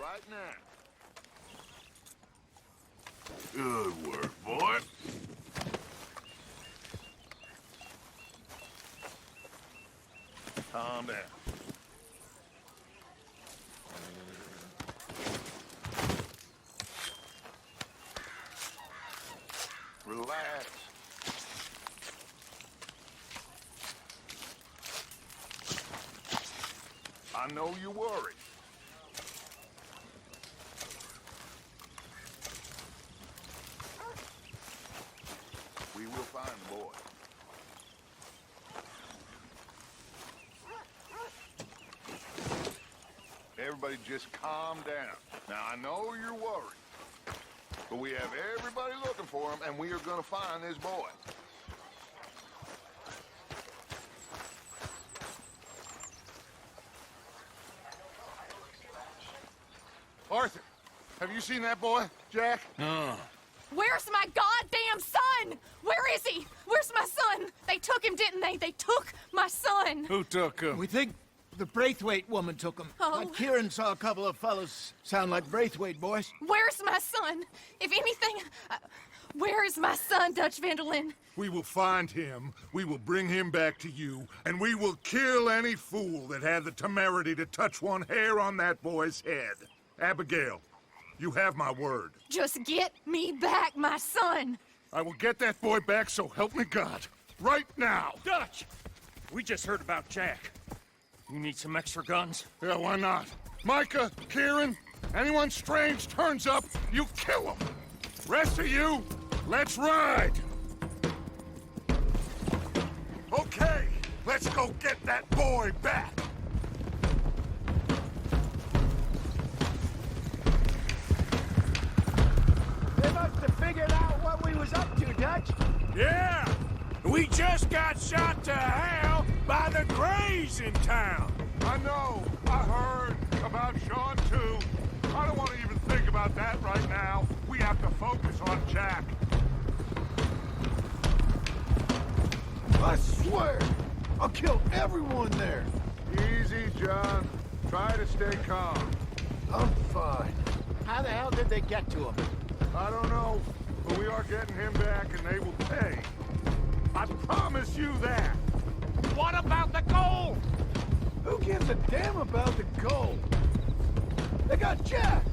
right now. Good work, boy. Calm down. Relax. I know you're worried. We will find the boy. Everybody just calm down. Now, I know you're worried, but we have everybody looking for him, and we are gonna find this boy. Arthur, have you seen that boy, Jack? No. Where's my goddamn son? Where is he? Where's my son? They took him, didn't they? They took my son. Who took him? We think the Braithwaite woman took him. Oh. Kieran saw a couple of fellows sound like Braithwaite boys. Where's my son? If anything, where is my son, Dutch Vanderlyn? We will find him, we will bring him back to you, and we will kill any fool that had the temerity to touch one hair on that boy's head. Abigail, you have my word. Just get me back, my son. I will get that boy back, so help me God. Right now. Dutch! We just heard about Jack. You need some extra guns? Yeah, why not? Micah, Kieran, anyone strange turns up, you kill him. Rest of you, let's ride. Okay, let's go get that boy back. They must have figured out what we was up to, Dutch. Yeah! We just got shot to hell by the Greys in town. I know, I heard about Sean too. I don't want to even think about that right now. We have to focus on Jack. I swear, I'll kill everyone there. Easy, John. Try to stay calm. I'm fine. How the hell did they get to him? I don't know, but we are getting him back and they will pay. I promise you that. What about the gold? Who gives a damn about the gold? They got Jack.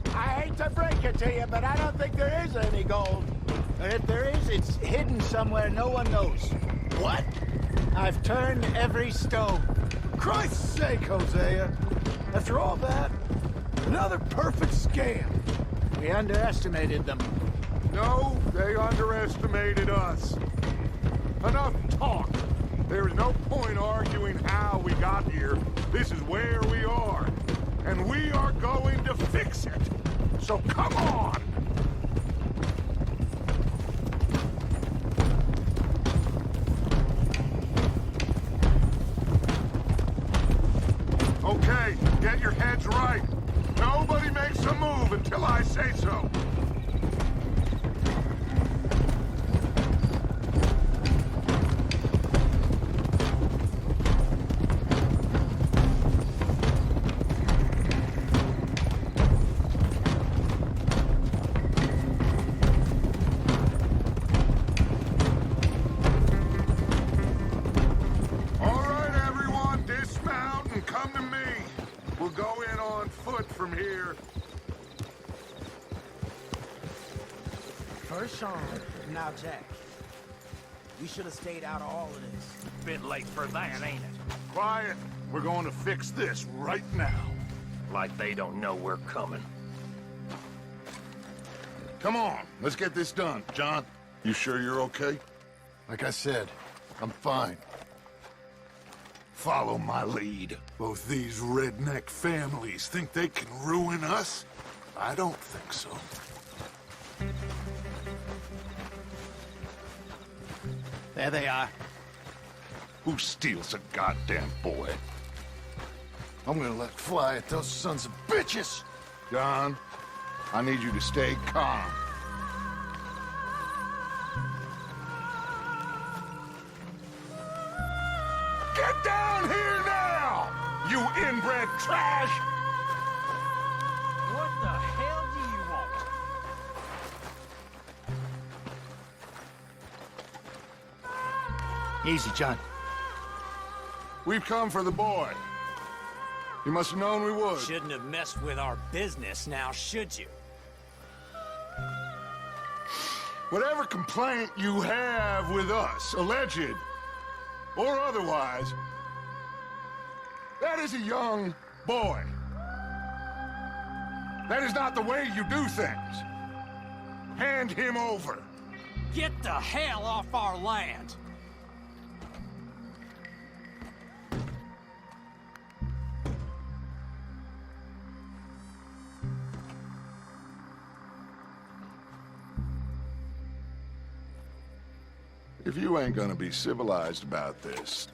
I hate to break it to you, but I don't think there is any gold. And if there is, it's hidden somewhere no one knows. What? I've turned every stone. For Christ's sake, Hosea. After all that, another perfect scam. We underestimated them. No, they underestimated us. Enough talk. There is no point arguing how we got here. This is where we are. And we are going to fix it. So come on! Okay, get your heads right. Nobody makes a move until I say so. All right, everyone, dismount and come to me. We'll go in on foot from here. First Sean, now Jack. We should have stayed out of all of this. Bit late for that, ain't it? Quiet. We're going to fix this right now. Like they don't know we're coming. Come on, let's get this done. John, you sure you're okay? Like I said, I'm fine. Follow my lead. Both these redneck families think they can ruin us? I don't think so. There they are. Who steals a goddamn boy? I'm gonna let fly at those sons of bitches. John, I need you to stay calm. Get down here now, you inbred trash! hell do you want? Easy, John. We've come for the boy. You must have known we would. Shouldn't have messed with our business now, should you? Whatever complaint you have with us, alleged or otherwise, that is a young boy. That is not the way you do things. Hand him over. Get the hell off our land! If you ain't gonna be civilized about this...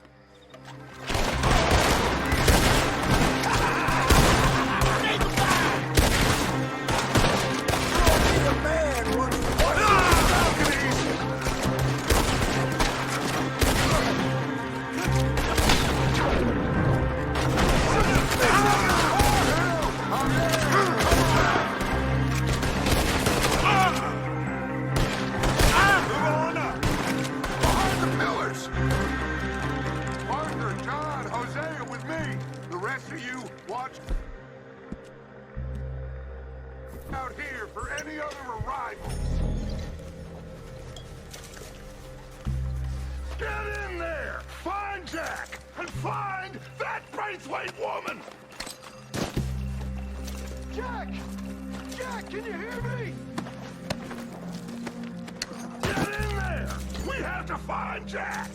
out here for any other arrivals. Get in there! Find Jack! And find that Braithwaite woman! Jack! Jack, can you hear me? Get in there! We have to find Jack!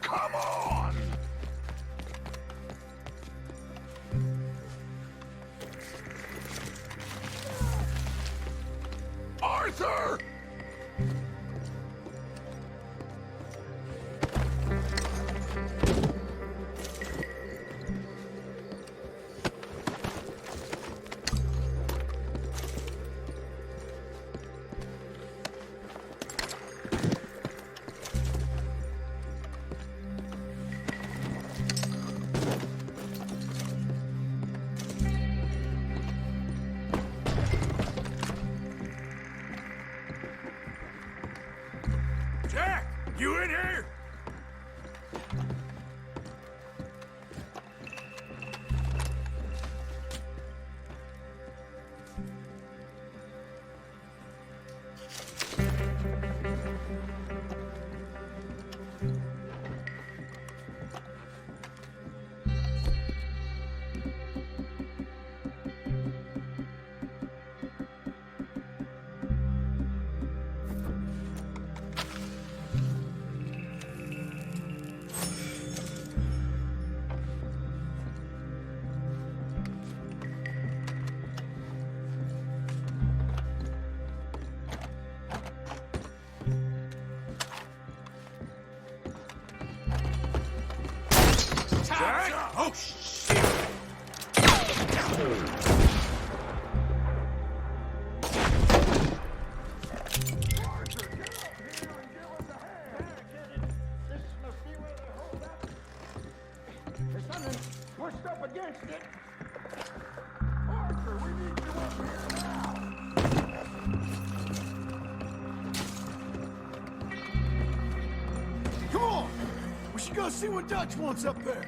Come on! Arthur! Jack, you in here? Jack? Oh, shit! There's something pushed up against it. Arthur, we need you up here now. Come on! We should go see what Dutch wants up there.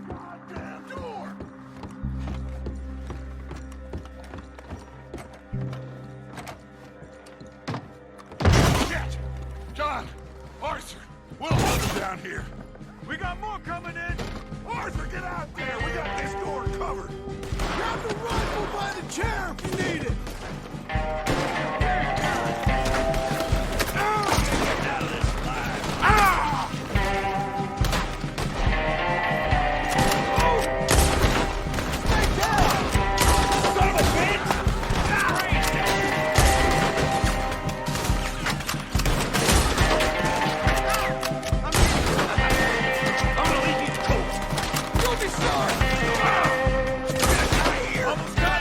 Goddamn door! Shit! John! Arthur! We'll hold them down here. We got more coming in! Arthur, get out there! We got this door covered! Grab the rifle by the chair if you need it. Almost got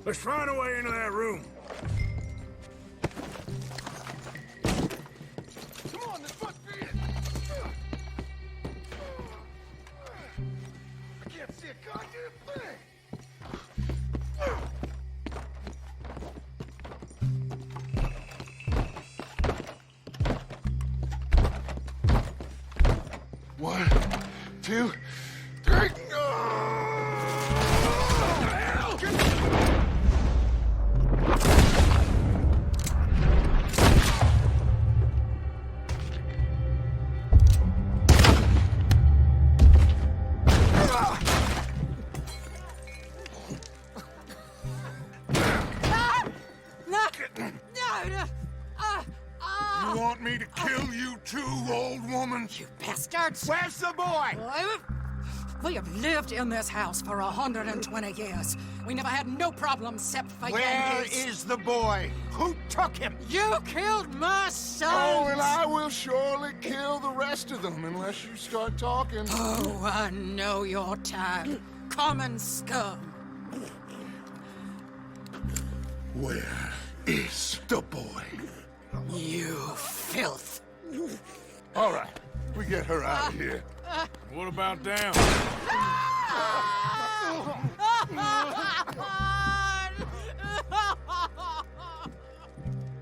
Let's find a way into that room. Come on, this must be it! I can't see a goddamn thing! One, two, three. You want me to kill you too, old woman? You bastards! Where's the boy? We have lived in this house for 120 years. We never had no problems except for Where Yankees. is the boy? Who took him? You killed my son! Oh, and I will surely kill the rest of them unless you start talking. Oh, I know your type. Common scum. Where is the boy? You filth. All right, we get her out of here. What about down?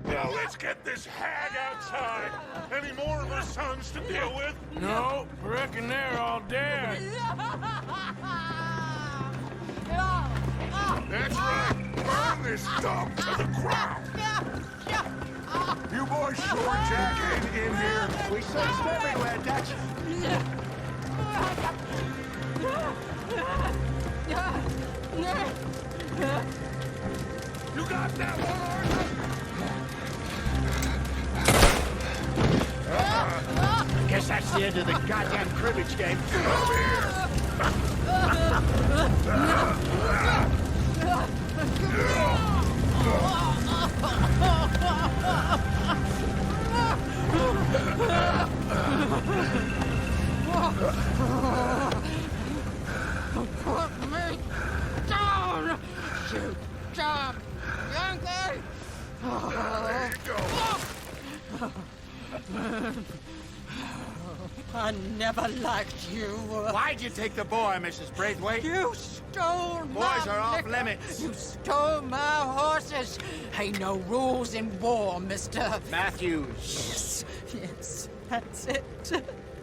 Now let's get this hag outside. Any more of her sons to deal with? No, I reckon they're all dead. That's right. Burn this dump to the ground. You boys sure Jack ain't in here? We searched everywhere, Dutch. You got that one, Arthur? Guess that's the end of the goddamn cribbage game. Come here. Put me down! You dumb Yankee! There you go. I never liked you. Why'd you take the boy, Mrs. Braithwaite? You stole my Boys are off liquor. limits. You stole my horses. Ain't no rules in war, mister. Matthews, Yes, yes, that's it.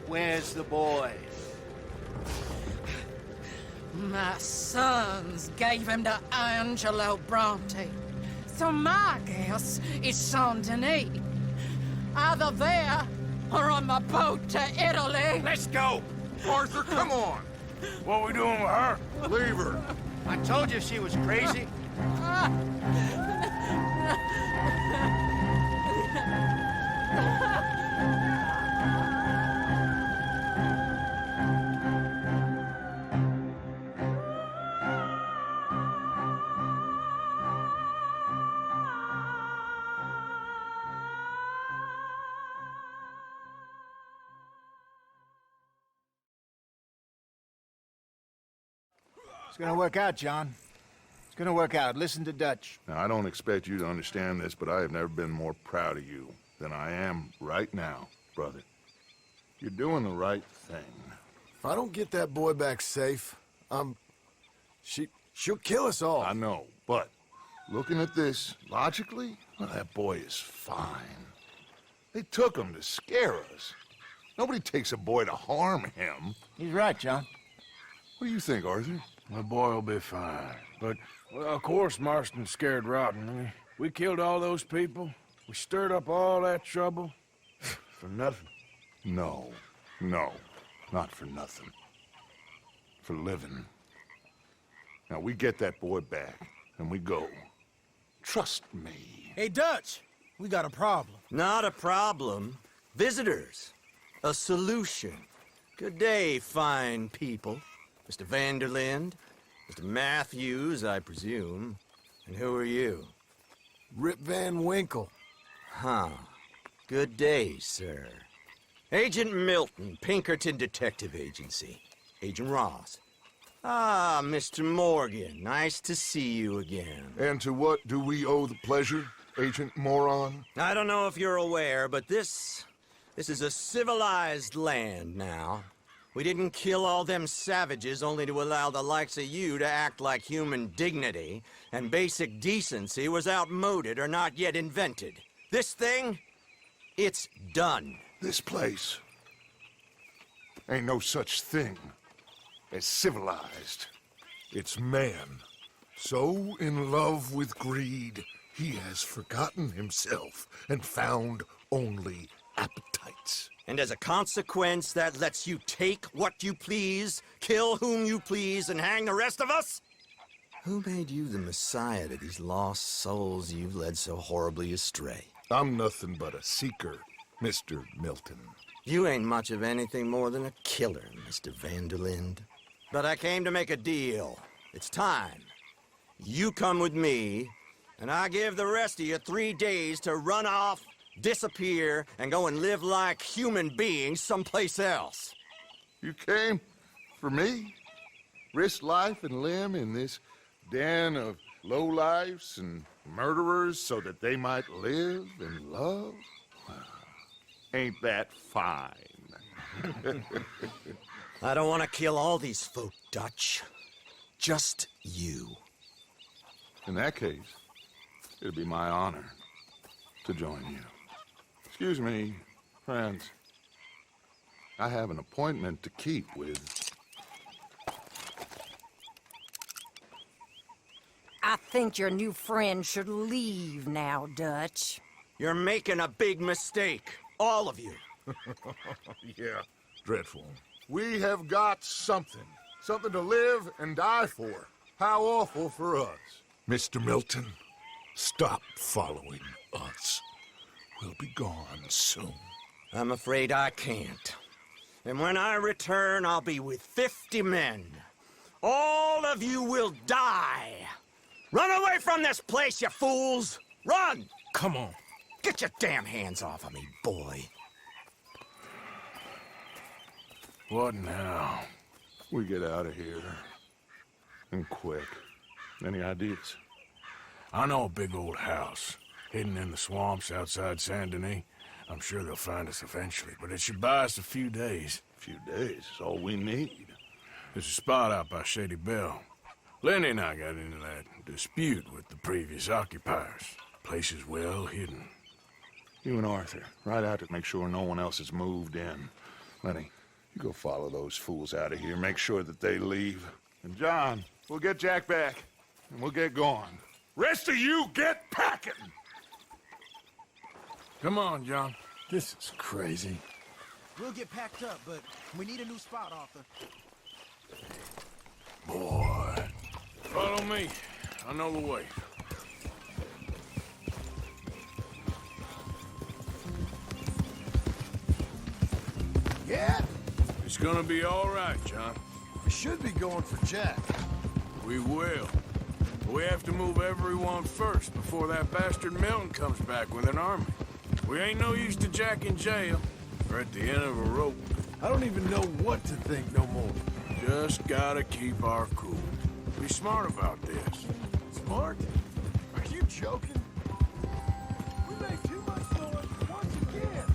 where's the boy? My sons gave him to Angelo Bronte. So my guess is Saint Denis. Either there or on the boat to Italy. Let's go. Arthur, come on. What we doing with her? Leave her. I told you she was crazy. It's gonna work out, John. It's gonna work out. Listen to Dutch. Now, I don't expect you to understand this, but I have never been more proud of you than I am right now, brother. You're doing the right thing. If I don't get that boy back safe, she'll kill us all. I know, but looking at this logically, well, that boy is fine. They took him to scare us. Nobody takes a boy to harm him. He's right, John. What do you think, Arthur? My boy will be fine. But, well, of course Marston's scared rotten. I mean, we killed all those people. We stirred up all that trouble. For nothing. No, not for nothing. For living. Now, we get that boy back, and we go. Trust me. Hey, Dutch, we got a problem. Not a problem. Visitors. A solution. Good day, fine people. Mr. Vanderlind, Mr. Matthews, I presume. And who are you? Rip Van Winkle. Huh. Good day, sir. Agent Milton, Pinkerton Detective Agency. Agent Ross. Ah, Mr. Morgan, nice to see you again. And to what do we owe the pleasure, Agent Moron? I don't know if you're aware, but this is a civilized land now. We didn't kill all them savages only to allow the likes of you to act like human dignity, and basic decency was outmoded or not yet invented. This thing, it's done. This place ain't no such thing as civilized. It's man, so in love with greed, he has forgotten himself and found only appetites. And as a consequence, that lets you take what you please, kill whom you please, and hang the rest of us? Who made you the messiah to these lost souls you've led so horribly astray? I'm nothing but a seeker, Mr. Milton. You ain't much of anything more than a killer, Mr. Vanderlind. But I came to make a deal. It's time. You come with me, and I give the rest of you 3 days to run off, disappear, and go and live like human beings someplace else. You came for me? Risk life and limb in this den of lowlifes and murderers so that they might live and love? Ain't that fine? I don't want to kill all these folk, Dutch. Just you. In that case, it'd be my honor to join you. Excuse me, friends. I have an appointment to keep with... I think your new friend should leave now, Dutch. You're making a big mistake. All of you. Yeah, dreadful. We have got something. Something to live and die for. How awful for us. Mr. Milton, stop following us. We'll be gone soon. I'm afraid I can't. And when I return, I'll be with 50 men. All of you will die. Run away from this place, you fools! Run! Come on. Get your damn hands off of me, boy. What now? We get out of here. And quick. Any ideas? I know a big old house, hidden in the swamps outside Saint Denis. I'm sure they'll find us eventually, but it should buy us a few days. A few days is all we need. There's a spot out by Shady Bell. Lenny and I got into that dispute with the previous occupiers. Place is well hidden. You and Arthur, ride out to make sure no one else has moved in. Lenny, you go follow those fools out of here. Make sure that they leave. And John, we'll get Jack back, and we'll get going. Rest of you, get packing! Come on, John. This is crazy. We'll get packed up, but we need a new spot, Arthur. Boy. Follow me. I know the way. Yeah? It's gonna be all right, John. We should be going for Jack. We will. But we have to move everyone first before that bastard Milton comes back with an army. We ain't no use to Jack in jail or at the end of a rope. I don't even know what to think no more. Just gotta keep our cool. Be smart about this. Smart? Are you joking? We made too much noise once again.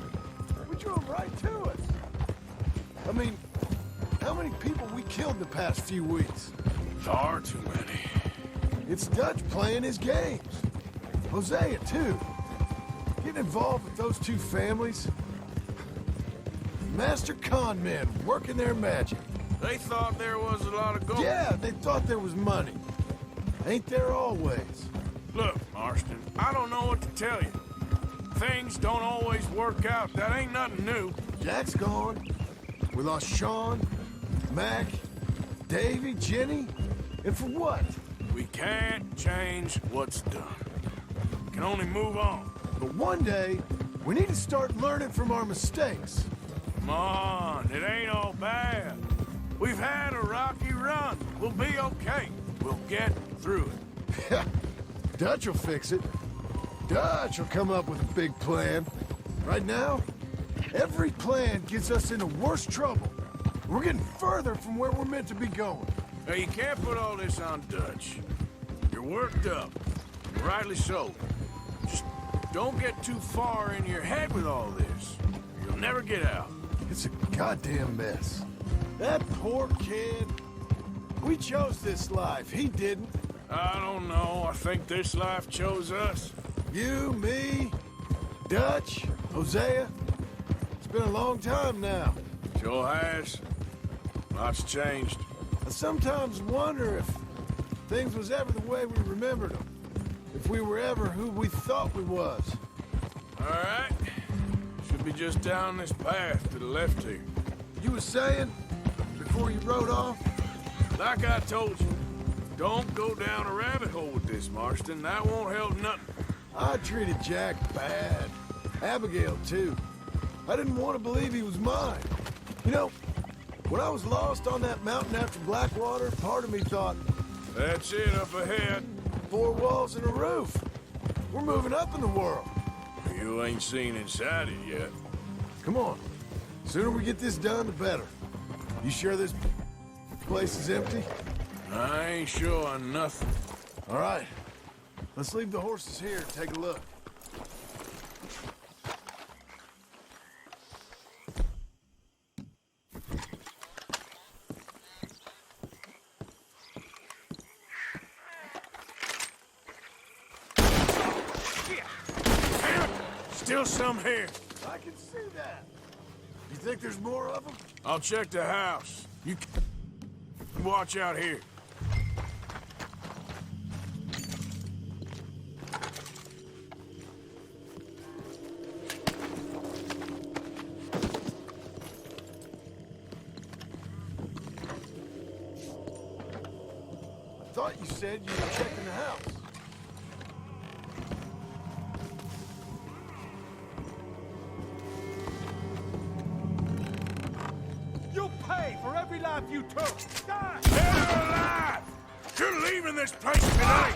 We drove right to us. I mean, how many people we killed in the past few weeks? Far too many. It's Dutch playing his games. Hosea, too. Getting involved with those two families. Master con men working their magic. They thought there was a lot of gold. Yeah, they thought there was money. Ain't there always? Look, Marston, I don't know what to tell you. Things don't always work out. That ain't nothing new. Jack's gone. We lost Sean, Mac, Davy, Jenny. And for what? We can't change what's done. We can only move on. But one day, we need to start learning from our mistakes. Come on, it ain't all bad. We've had a rocky run. We'll be okay. We'll get through it. Dutch will fix it. Dutch will come up with a big plan. Right now, every plan gets us into worse trouble. We're getting further from where we're meant to be going. Now, you can't put all this on Dutch. You're worked up, and rightly so. Just don't get too far in your head with all this. You'll never get out. It's a goddamn mess. That poor kid. We chose this life. He didn't. I don't know. I think this life chose us. You, me, Dutch, Hosea. It's been a long time now. Sure has. Lots changed. I sometimes wonder if things was ever the way we remembered them. If we were ever who we thought we was. All right. Should be just down this path to the left here. You was saying, before you rode off? Like I told you, don't go down a rabbit hole with this, Marston. That won't help nothing. I treated Jack bad. Abigail, too. I didn't want to believe he was mine. You know, when I was lost on that mountain after Blackwater, part of me thought, That's it up ahead. 4 walls and a roof. We're moving up in the world. You ain't seen inside it yet. Come on. Sooner we get this done, the better. You sure this place is empty? I ain't sure on nothing. All right. Let's leave the horses here and take a look. Damn it! Still some here. I can see that. You think there's more of them? I'll check the house. You watch out here. I thought you said you were checking the house. You'll pay for every life you took. Die! Dead or alive! You're leaving this place tonight!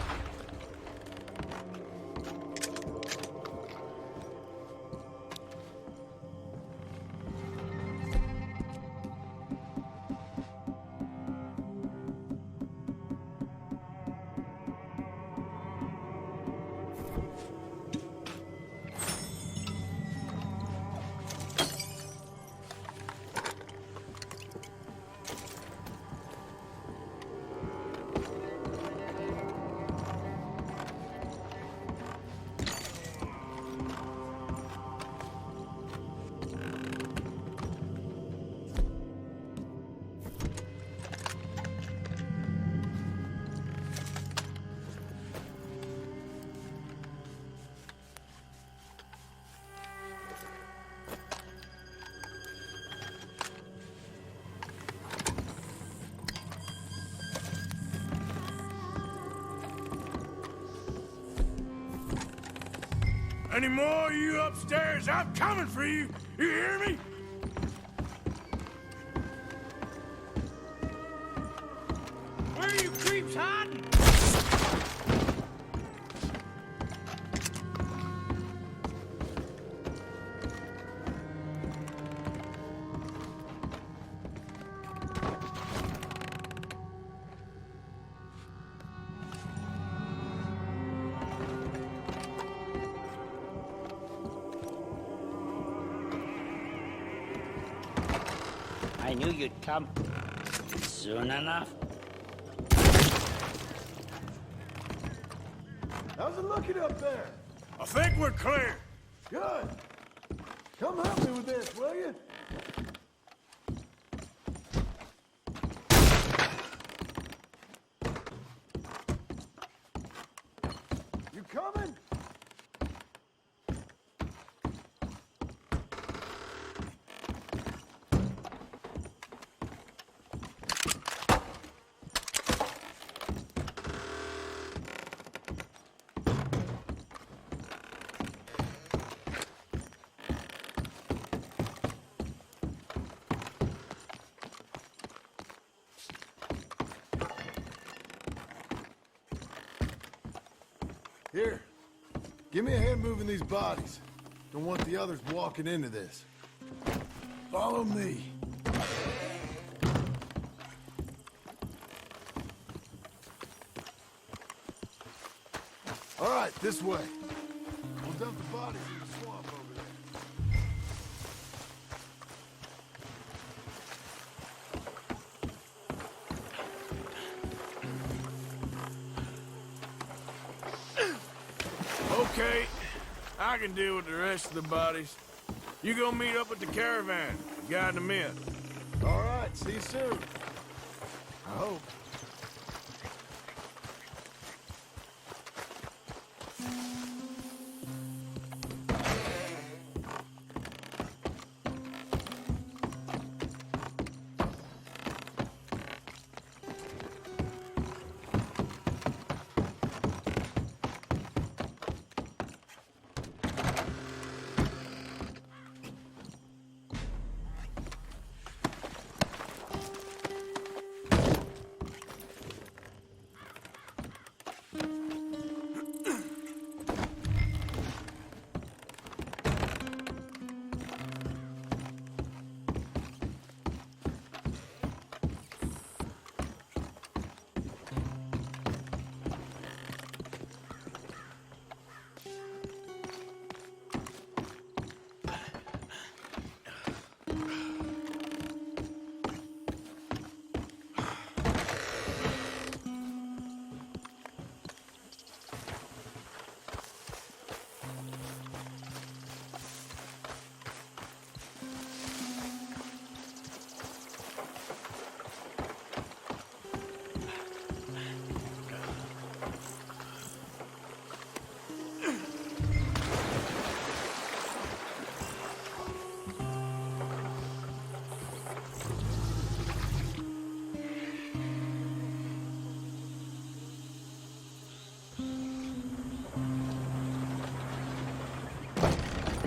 Any more of you upstairs? I'm coming for you! You hear me? Where are you creeps hiding? I knew you'd come soon enough. How's it looking up there? I think we're clear. Good. Come help me with this, will you? You coming? Here, give me a hand moving these bodies. Don't want the others walking into this. Follow me. All right, this way. We'll dump the bodies in the swamp over there. Okay, I can deal with the rest of the bodies. You go meet up with the caravan, guide them in. All right, see you soon. I hope.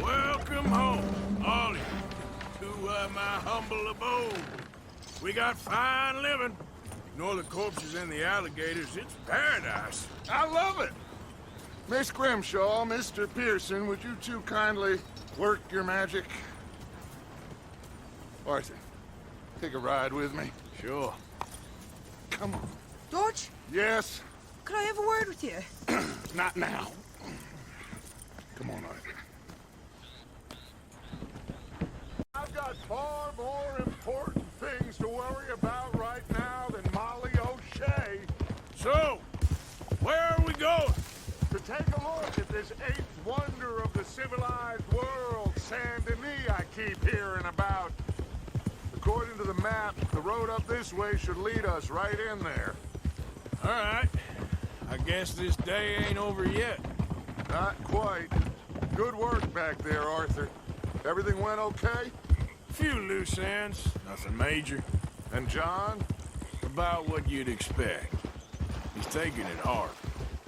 Welcome home, all of you, to my humble abode. We got fine living. Ignore the corpses and the alligators. It's paradise. I love it! Miss Grimshaw, Mr. Pearson, would you two kindly work your magic? Arthur, take a ride with me. Sure. Come on. George, Yes? could I have a word with you? Not now. Come on, Arthur. I've got far more important things to worry about right now than Molly O'Shea. So, where are we going? To take a look at this eighth wonder of the civilized world, Saint Denis, I keep hearing about. According to the map, the road up this way should lead us right in there. All right. I guess this day ain't over yet. Not quite. Good work back there, Arthur. Everything went okay? Few loose ends, nothing major. And John? About what you'd expect. He's taking it hard.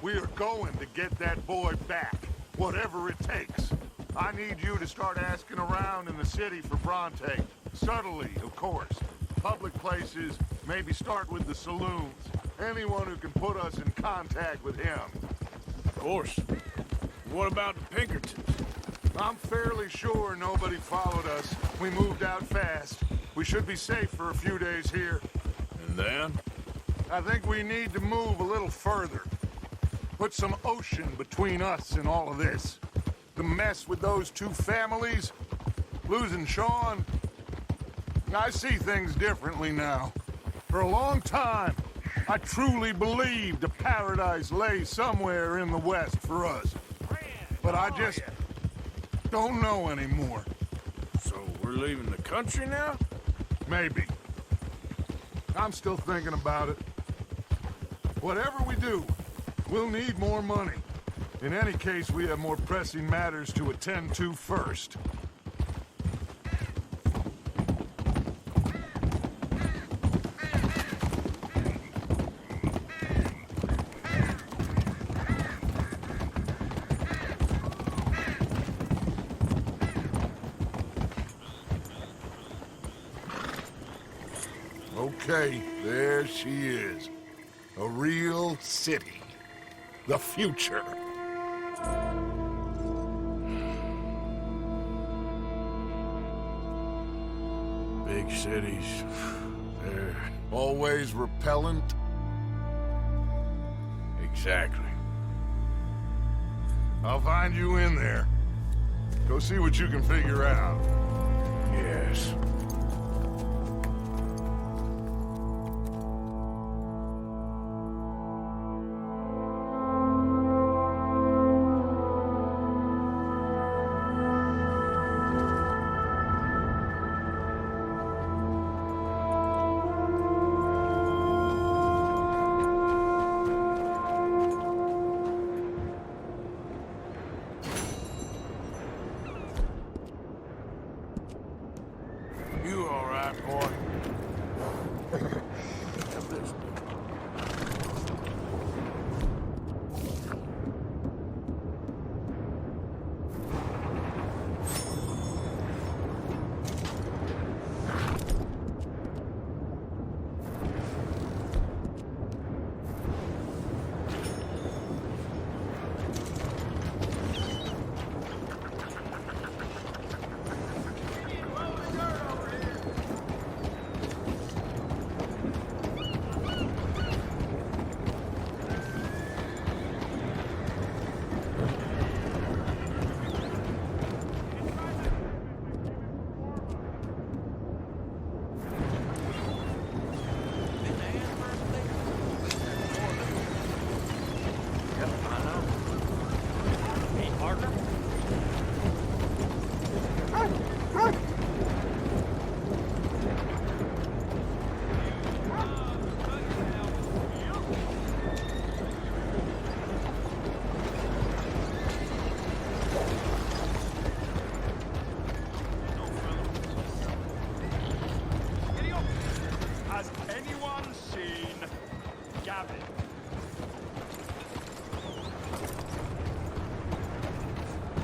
We are going to get that boy back, whatever it takes. I need you to start asking around in the city for Bronte. Subtly, of course. Public places, maybe start with the saloons. Anyone who can put us in contact with him. Of course. What about the Pinkertons? I'm fairly sure nobody followed us. We moved out fast. We should be safe for a few days here. And then? I think we need to move a little further. Put some ocean between us and all of this. The mess with those two families, losing Sean. I see things differently now. For a long time, I truly believed a paradise lay somewhere in the West for us. But I just don't know anymore. So we're leaving the country now? Maybe. I'm still thinking about it. Whatever we do, we'll need more money. In any case, we have more pressing matters to attend to first. Okay, there she is. A real city. The future. Big cities. They're... Always repellent. Exactly. I'll find you in there. Go see what you can figure out. Yes. You all right, boy? Have this. Has anyone seen Gavin?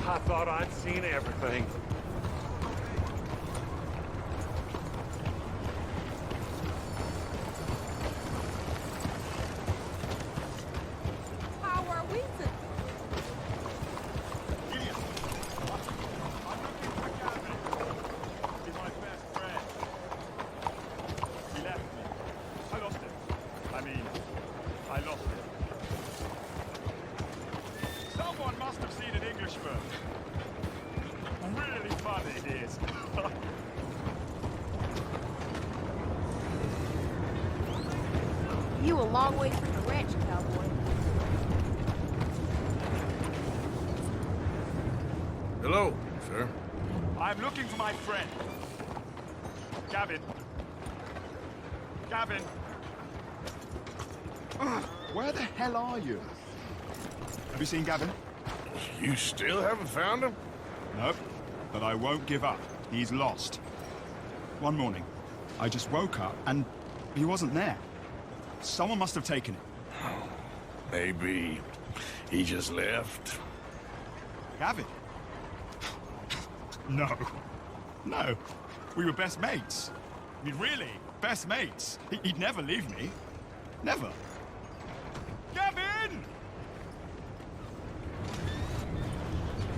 I thought I'd seen everything. How are we to... Gideon, I'm looking for Gavin. He's my best friend. He left me. I lost him. I lost him. Someone must have seen an Englishman. Really funny it is. You a long way from the ranch, cowboy. Hello, sir. I'm looking for my friend. Gavin. Gavin. Where the hell are you? Have you seen Gavin? You still haven't found him? Nope. But I won't give up. He's lost. One morning, I just woke up and he wasn't there. Someone must have taken it. Maybe he just left. Gavin? No. No. We were best mates. I mean, really, best mates. He'd never leave me. Never. Gavin!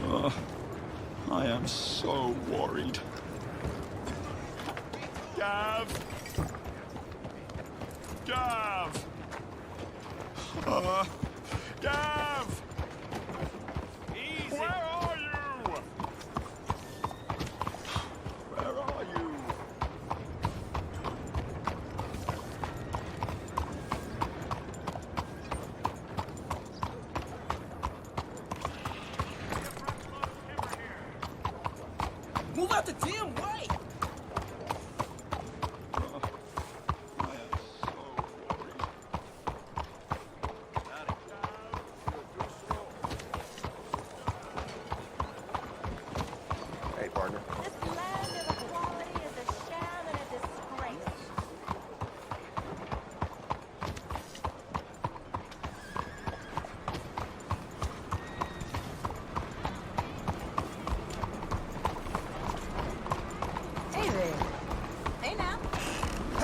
Oh, I am so worried. Gav! Gav! Gav! Easy. Where are you? Where are you? Move out the damn way! Hey, partner. This land of equality is a sham and a disgrace. Hey there. Hey now. I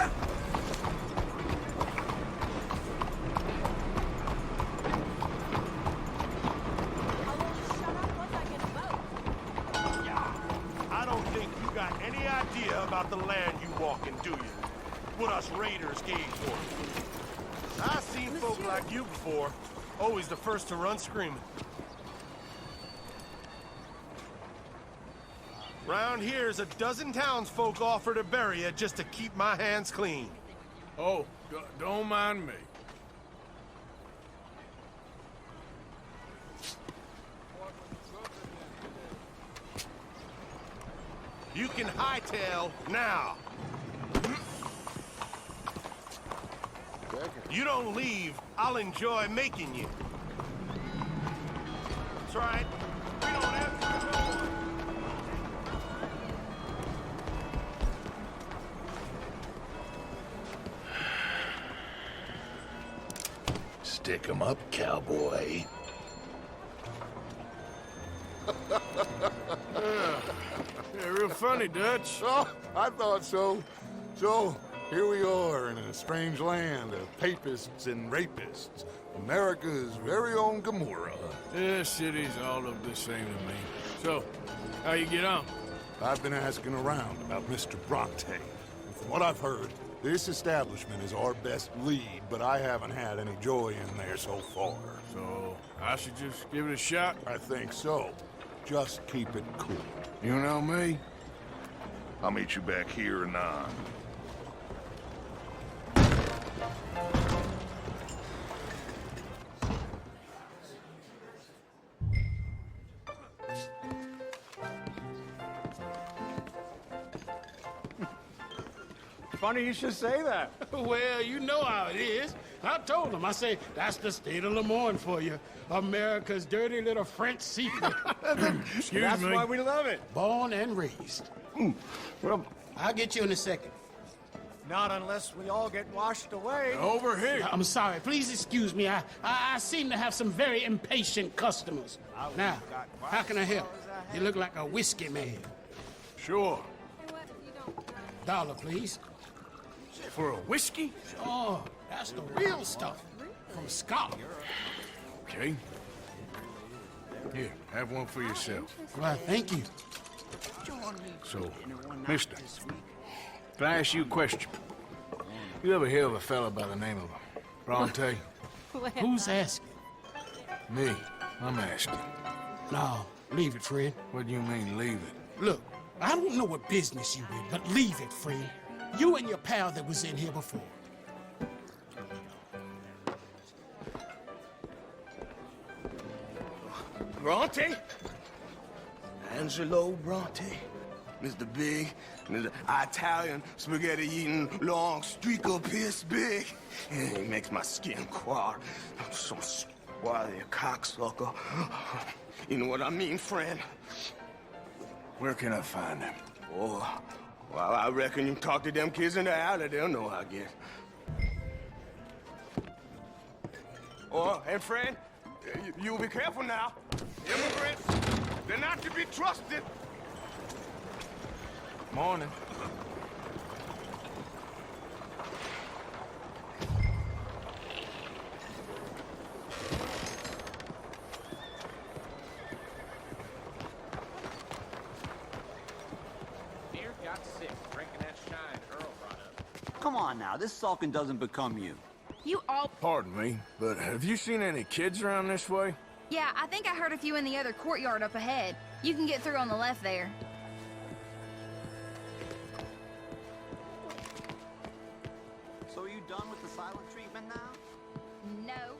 won't shut up once I can vote. I don't think you got any idea about the land you walking, do you? What us raiders gave for it. I've seen folk like you before. Always the first to run screaming. Round here's a dozen townsfolk offer to bury you just to keep my hands clean. Oh, don't mind me. You can hightail now. You don't leave, I'll enjoy making you. That's right. We don't have to go. Stick 'em up, cowboy. Yeah, real funny, Dutch. Oh, I thought so. So, here we are in a strange land of papists and rapists. America's very own Gomorrah. This city's all look the same to me. So, how you get on? I've been asking around about Mr. Bronte. And from what I've heard, this establishment is our best lead, but I haven't had any joy in there so far. So, I should just give it a shot? I think so. Just keep it cool. You know me? I'll meet you back here and on. Funny you should say that. Well, you know how it is. I told him. I say, that's the state of Lemoyne for you. America's dirty little French secret. That's why we love it. Born and raised. Well, I'll get you in a second. Not unless we all get washed away. Over here. I'm sorry. Please excuse me. I seem to have some very impatient customers. Now, how can I help? You look like a whiskey man. Sure. $1, please. For a whiskey? Oh, that's the real stuff. From Scotland. Okay. Here, have one for yourself. Well, thank you. So, mister, can I ask you a question? You ever hear of a fella by the name of Bronte? Who's asking? Me. I'm asking. No, leave it, friend. What do you mean, leave it? Look, I don't know what business you in, but leave it, friend. You and your pal that was in here before. Bronte? Angelo Bronte. Mr. Big, Mr. Italian, spaghetti-eating, long streak of piss big. It makes my skin crawl. I'm so squally a cocksucker. You know what I mean, friend? Where can I find him? Oh, well, I reckon you talk to them kids in the alley, they'll know, I guess. Oh, and friend, you'll be careful now. Immigrants, they're not to be trusted. Morning. Deer got sick drinking that shine Earl brought up. Come on now, this sulking doesn't become you. You all... Pardon me, but have you seen any kids around this way? Yeah, I think I heard a few in the other courtyard up ahead. You can get through on the left there. So are you done with the silent treatment now? No.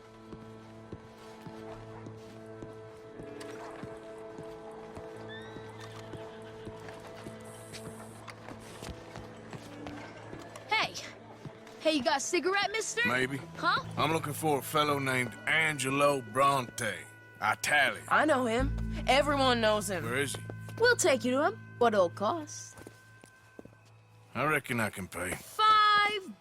Hey! Hey, you got a cigarette, mister? Maybe. Huh? I'm looking for a fellow named Angelo Bronte. Italian. I know him. Everyone knows him. Where is he? We'll take you to him. What it'll cost? I reckon I can pay.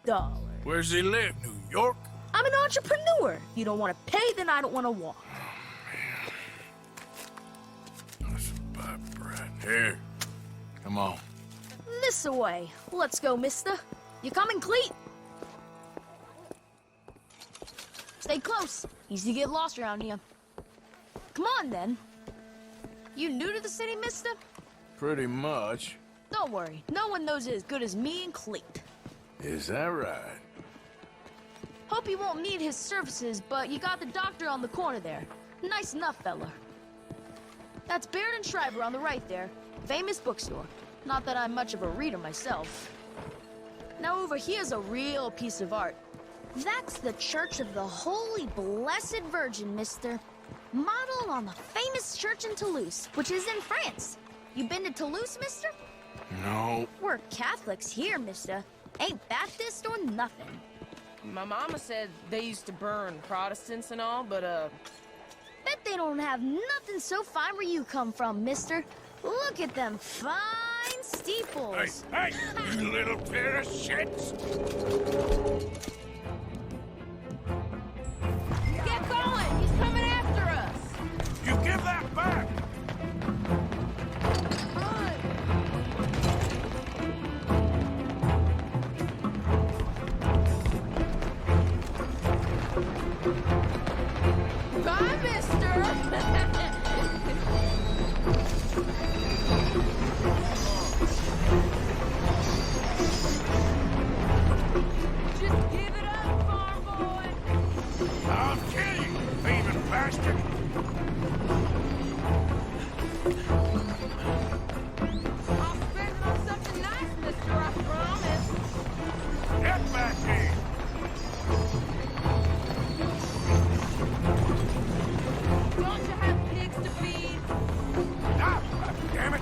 $5. Where's he live? New York? I'm an entrepreneur. You don't want to pay, then I don't want to walk. That's a bad brat. Here. Come on. This away. Let's go, mister. You coming, Cleet? Stay close. Easy to get lost around here. Come on, then. You new to the city, mister? Pretty much. Don't worry. No one knows it as good as me and Cleet. Is that right? Hope you won't need his services, but you got the doctor on the corner there. Nice enough, fella. That's Baird and Schreiber on the right there. Famous bookstore. Not that I'm much of a reader myself. Now over here's a real piece of art. That's the Church of the Holy Blessed Virgin, mister. Modeled on the famous church in Toulouse, which is in France. You been to Toulouse, mister? No. We're Catholics here, mister. Ain't Baptist or nothing. My mama said they used to burn Protestants and all, but, Bet they don't have nothing so fine where you come from, mister. Look at them fine steeples. Hey, you little pair of shits! Get going! He's coming after us! You give that back! Bye, mister! Just give it up, farm boy! I'll kill you, thieving bastard! I'll spend it on something nice, mister, I promise. Get back here! Don't you have pigs to feed? Ah, damn it!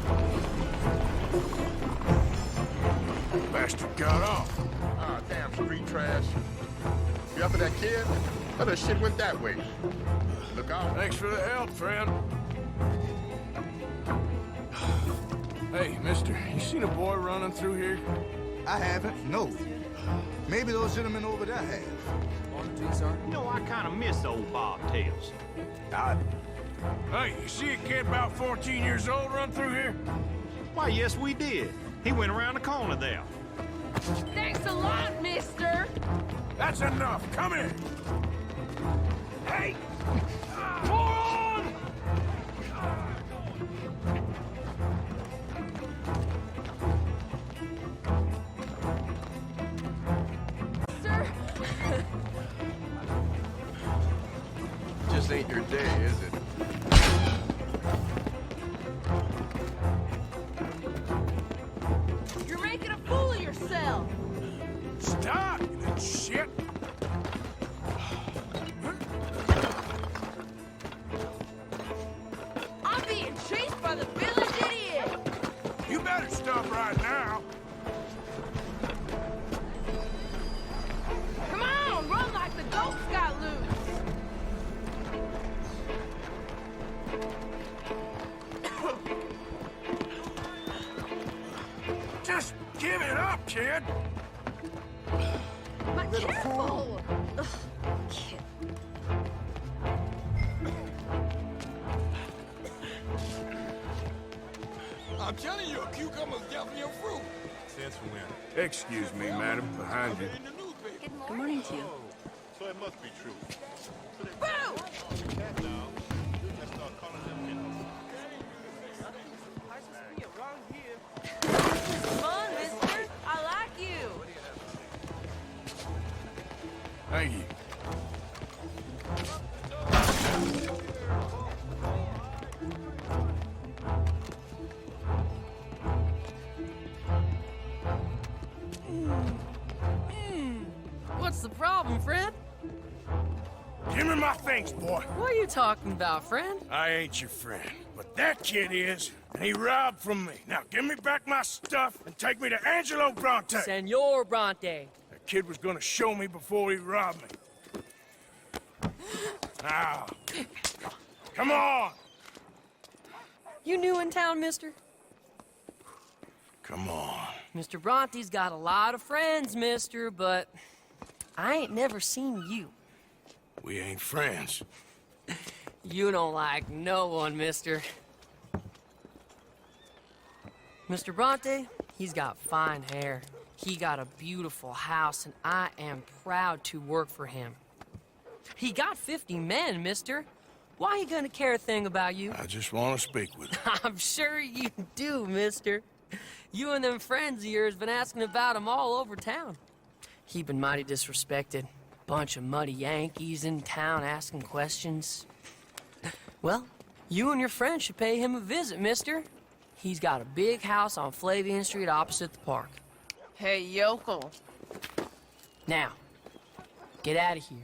Bastard got off. Ah, damn street trash. You after that kid? Oh, that shit went that way. Look out. Thanks for the help, friend. Hey, mister, you seen a boy running through here? I haven't, no. Maybe those gentlemen over there have. You know, I kind of miss old bobtails. Hey, you see a kid about 14 years old run through here? Why, yes, we did. He went around the corner there. Thanks a lot, mister! That's enough. Come here. Hey! Moron! Sir? Just ain't your day, is it? You're making a fool of yourself! Stop, you little shit! I'm being chased by the village idiot! You better stop right now. Come on, run like the goats got loose! Just give it up, kid. Careful! Ugh, kid. I'm telling you, a cucumber's definitely a fruit. Since when? Excuse me, madam, behind you. Good morning to you. So it must be true. Boo! Fun, mister. I like you. Thank you. What's the problem, friend? Give me my things, boy. What are you talking about, friend? I ain't your friend, but that kid is, and he robbed from me. Now give me back my stuff and take me to Angelo Bronte. Senor Bronte. That kid was gonna show me before he robbed me. Now, come on. You new in town, mister? Come on. Mr. Bronte's got a lot of friends, mister, but I ain't never seen you. We ain't friends. You don't like no one, mister. Mr. Bronte, he's got fine hair. He got a beautiful house, and I am proud to work for him. He got 50 men, mister. Why he gonna care a thing about you? I just want to speak with him. I'm sure you do, mister. You and them friends of yours been asking about him all over town. He been mighty disrespected. Bunch of muddy Yankees in town asking questions. Well, You and your friend should pay him a visit, mister. He's got a big house on Flavian Street opposite the park. Hey, yokel. Now, get out of here.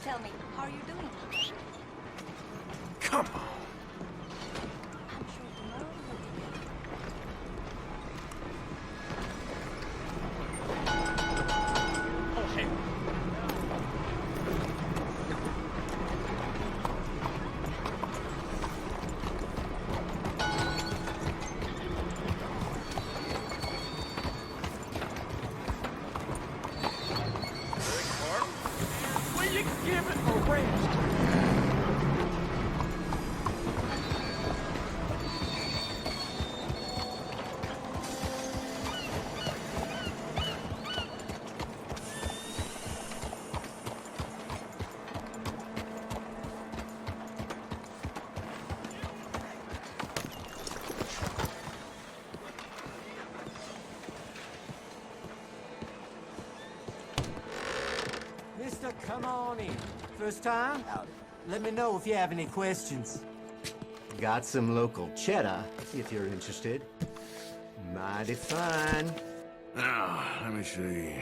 Tell me, how are you doing? Come on. I'm sure tomorrow we'll be better. Oh, hell. Will you give it a rest? Mister, come on in. First time? Let me know if you have any questions. Got some local cheddar, if you're interested. Mighty fine. Now, let me see.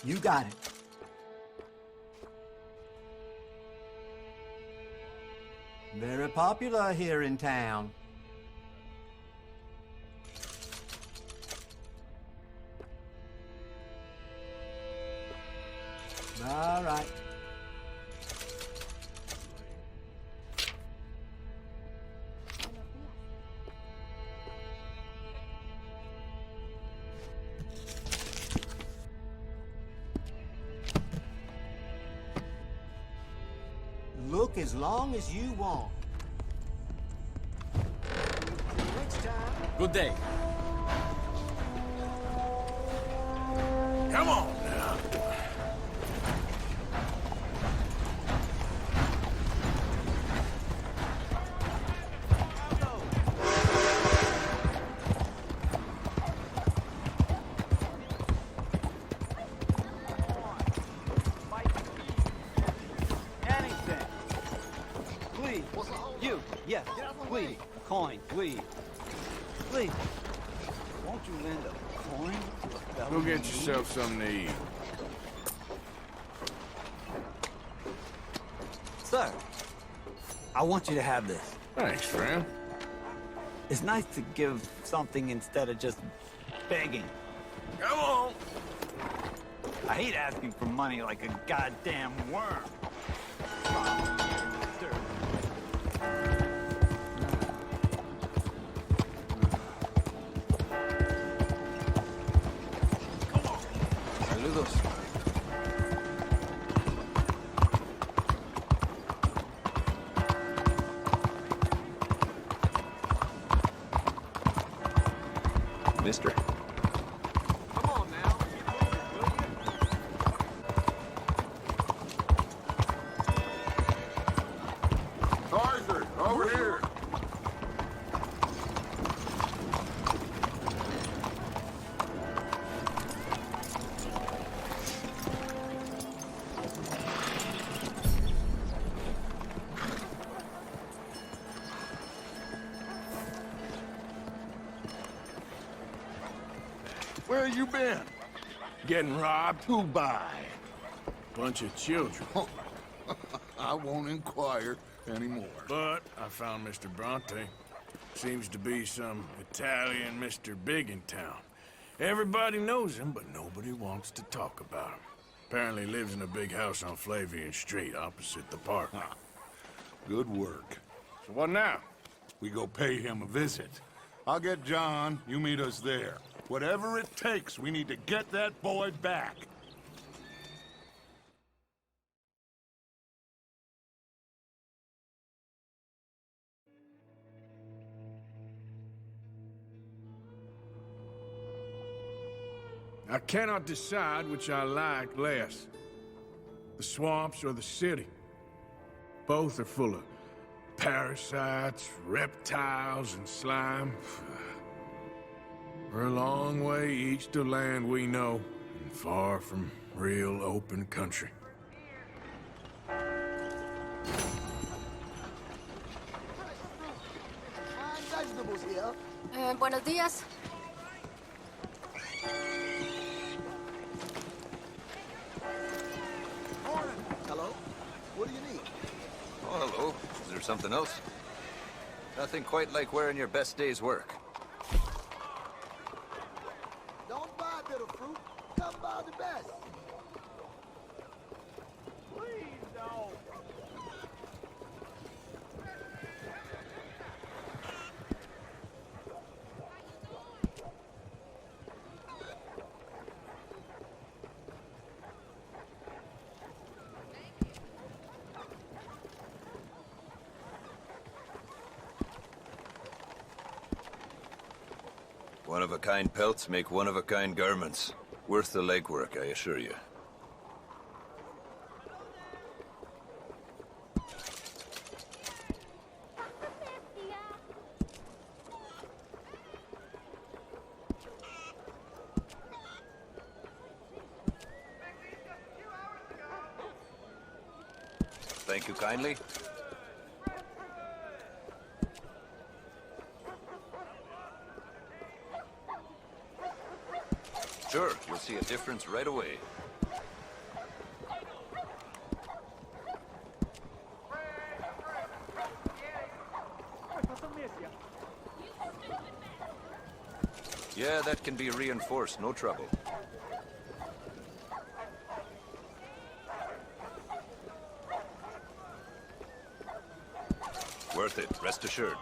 You got it. Very popular here in town. All right. Look as long as you want. Next time. Good day. Come on now. Anything. Please. You. Yes. Please. Coin. Please. Please. Won't you lend a coin? Go get yourself something to eat. Sir, I want you to have this. Thanks, friend. It's nice to give something instead of just begging. Come on. I hate asking for money like a goddamn worm. Saludos. Mister. Come on now. Arthur, over here. Where you been? Getting robbed? Who by? Bunch of children. I won't inquire anymore. But I found Mr. Bronte. Seems to be some Italian Mr. Big in town. Everybody knows him, but nobody wants to talk about him. Apparently lives in a big house on Flavian Street opposite the park. Good work. So what now? We go pay him a visit. I'll get John, you meet us there. Whatever it takes, we need to get that boy back. I cannot decide which I like less. The swamps or the city. Both are full of parasites, reptiles, and slime. We're a long way east of land we know, and far from real open country. Vegetables here. Buenos dias. Morning. Hello. What do you need? Oh, hello. Is there something else? Nothing quite like wearing your best day's work. Don't buy bitter fruit. Come buy the best. Please don't. One-of-a-kind pelts make one-of-a-kind garments. Worth the legwork, I assure you. Thank you kindly. Sure, you'll see a difference right away. Yeah, that can be reinforced, no trouble. Worth it, rest assured.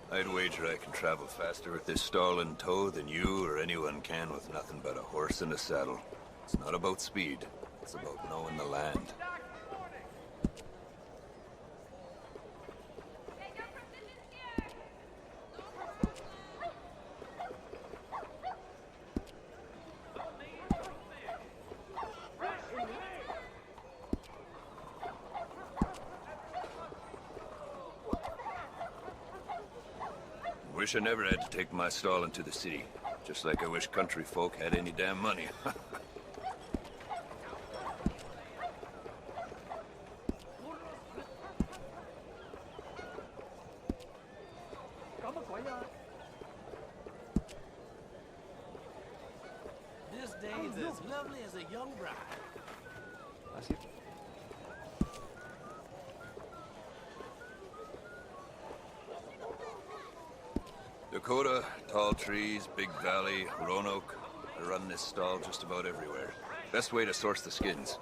I'd wager I can travel faster with this stall in tow than you or anyone can with nothing but a horse and a saddle. It's not about speed, it's about knowing the land. Wish I never had to take my stall into the city. Just like I wish country folk had any damn money. This day is as lovely as a young bride. Dakota, tall trees, big valley, Roanoke. I run this stall just about everywhere. Best way to source the skins.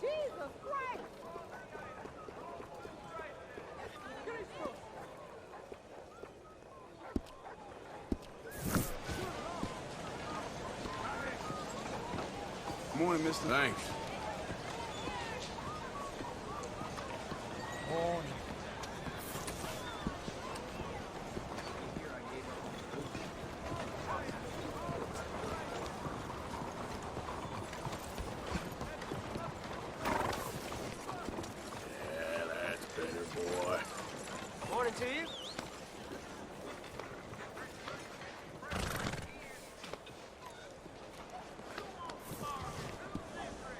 Jesus Christ! Morning, mister. Thanks. Yeah, that's better, boy. Morning to you.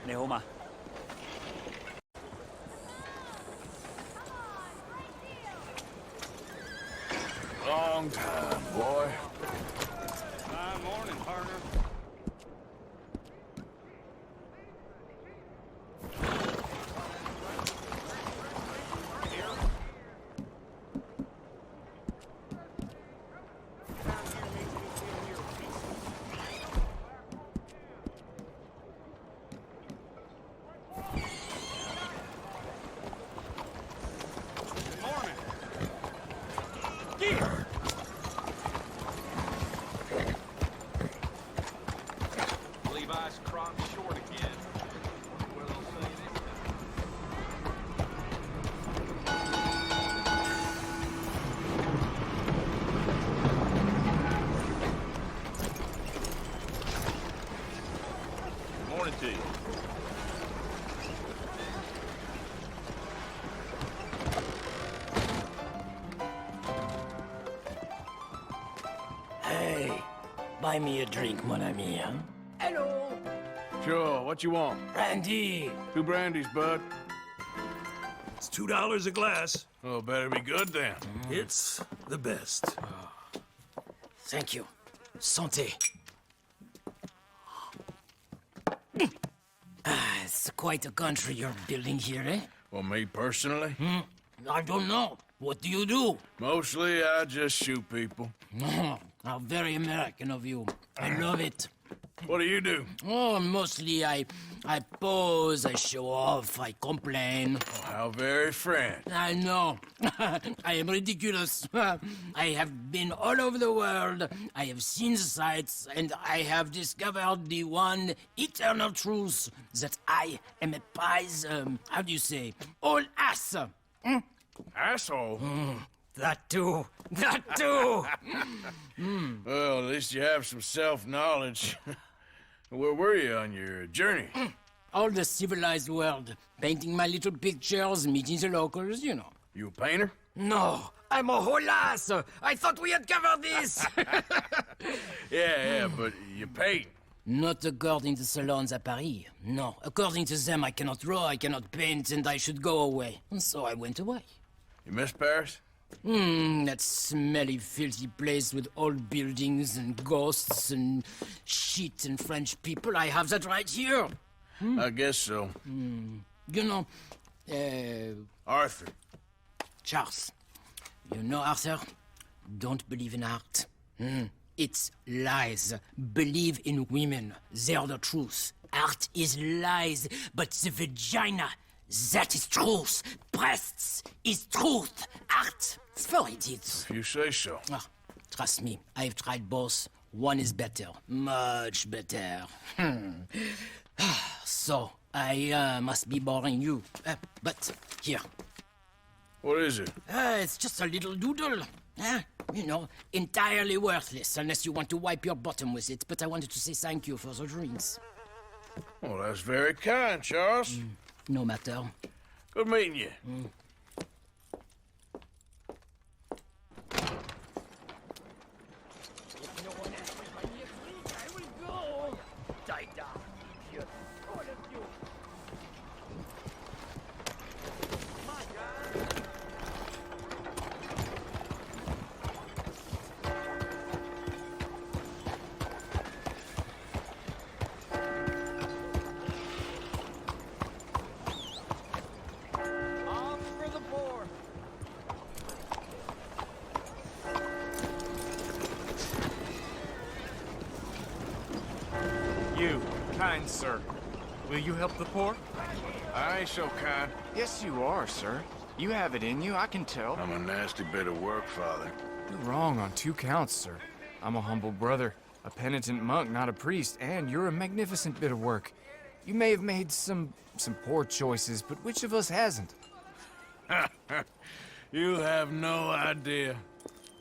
Neoma. Long time, boy. Morning, partner. ass crop short again. Well, I'll tell you this time. Morning to you. Hey, buy me a drink, mon ami, huh? Hello. Sure, what you want? Brandy. 2 brandies, bud. It's $2 a glass. Oh, better be good then. It's the best. Thank you. Santé. It's quite a country you're building here, eh? Well, me personally? I don't know. What do you do? Mostly, I just shoot people. How very American of you. I love it. What do you do? Oh, mostly I pose, I show off, I complain. Oh, how very French. I know. I am ridiculous. I have been all over the world. I have seen the sights, and I have discovered the one eternal truth that I am a pies, how do you say, all ass. Asshole? That too. That too. Well, at least you have some self-knowledge. Where were you on your journey? All the civilized world. Painting my little pictures, meeting the locals, you know. You a painter? No, I'm a whole ass. I thought we had covered this. Yeah, but you paint. Not according to salons at Paris. No, according to them, I cannot draw, I cannot paint, and I should go away. And so I went away. You miss Paris? That smelly, filthy place with old buildings and ghosts and shit and French people. I have that right here. I guess so. You know, Arthur. Charles. You know, Arthur? Don't believe in art. It's lies. Believe in women. They're the truth. Art is lies, but the vagina, that is truth. Breasts is truth. Art is for idiots. If you say so. Trust me, I've tried both. One is better. Much better. So, I must be boring you. But, here. What is it? It's just a little doodle. You know, entirely worthless unless you want to wipe your bottom with it. But I wanted to say thank you for the drinks. Well, that's very kind, Charles. No matter. Good meeting you. You, kind sir, will you help the poor? I ain't so kind. Yes, you are, sir. You have it in you, I can tell. I'm a nasty bit of work, Father. You're wrong on 2 counts, sir. I'm a humble brother, a penitent monk, not a priest, and you're a magnificent bit of work. You may have made some poor choices, but which of us hasn't? You have no idea.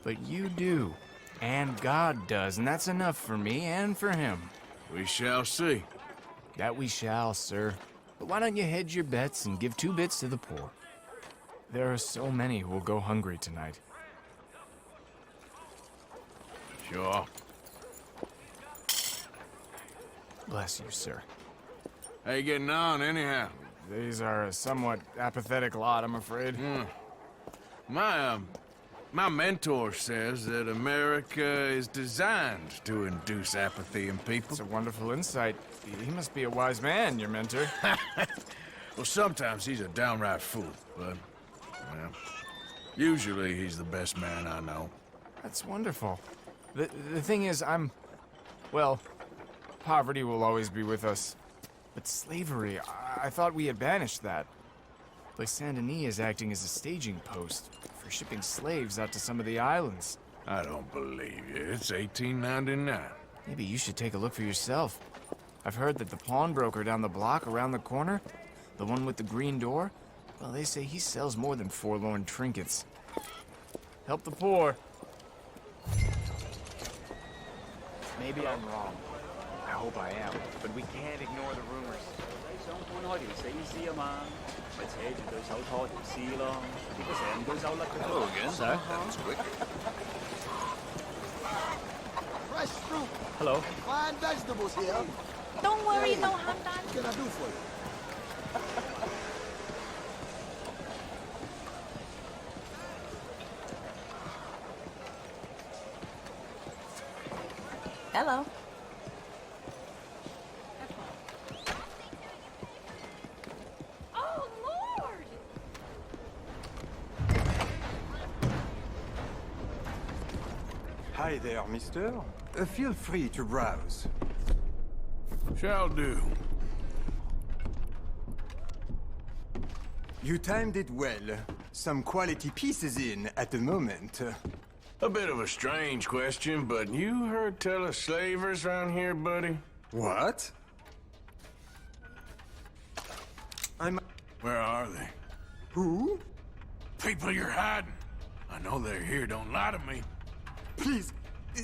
But you do. And God does, and that's enough for me and for him. We shall see. That we shall, sir. But why don't you hedge your bets and give 2 bits to the poor? There are so many who will go hungry tonight. Sure. Bless you, sir. How you getting on, anyhow? These are a somewhat apathetic lot, I'm afraid. My mentor says that America is designed to induce apathy in people. It's a wonderful insight. He must be a wise man, your mentor. Well, sometimes he's a downright fool, but, well, usually he's the best man I know. That's wonderful. The thing is, well, poverty will always be with us. But slavery, I thought we had banished that. But Saint Denis is acting as a staging post for shipping slaves out to some of the islands. I don't believe you. It's 1899. Maybe you should take a look for yourself. I've heard that the pawnbroker down the block around the corner, the one with the green door, well, they say he sells more than forlorn trinkets. Help the poor. Maybe I'm wrong. I hope I am, but we can't ignore the rumors. Hello again. Sir? That was quick. Fresh fruit. Hello. Fine vegetables here. Don't worry, Hey, no harm done. What can I do for you? Hello. Oh, Lord! Hi there, mister. Feel free to browse. Shall do. You timed it well. Some quality pieces in at the moment. A bit of a strange question, but you heard tell of slavers around here, buddy? What? Where are they? Who? People you're hiding. I know they're here, don't lie to me. Please,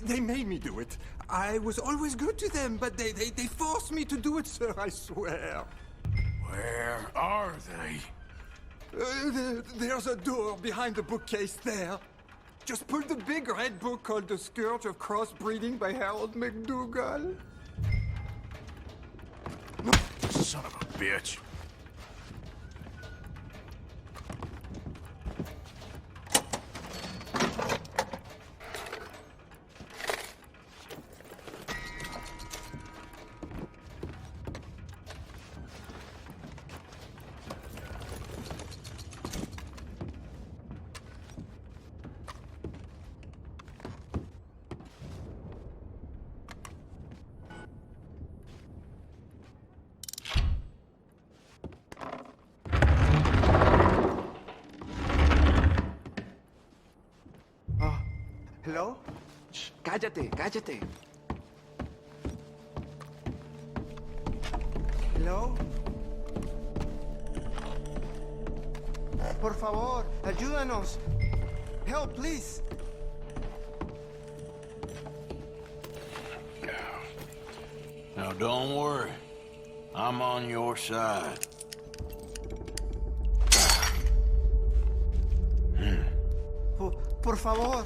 they made me do it. I was always good to them, but they forced me to do it, sir, I swear. Where are they? There's a door behind the bookcase there. Just pull the big red book called The Scourge of Crossbreeding by Harold McDougall. Son of a bitch. Hello? Shh, cállate, cállate. Hello? Por favor, ayúdanos. Help, please. Now don't worry. I'm on your side. Por favor.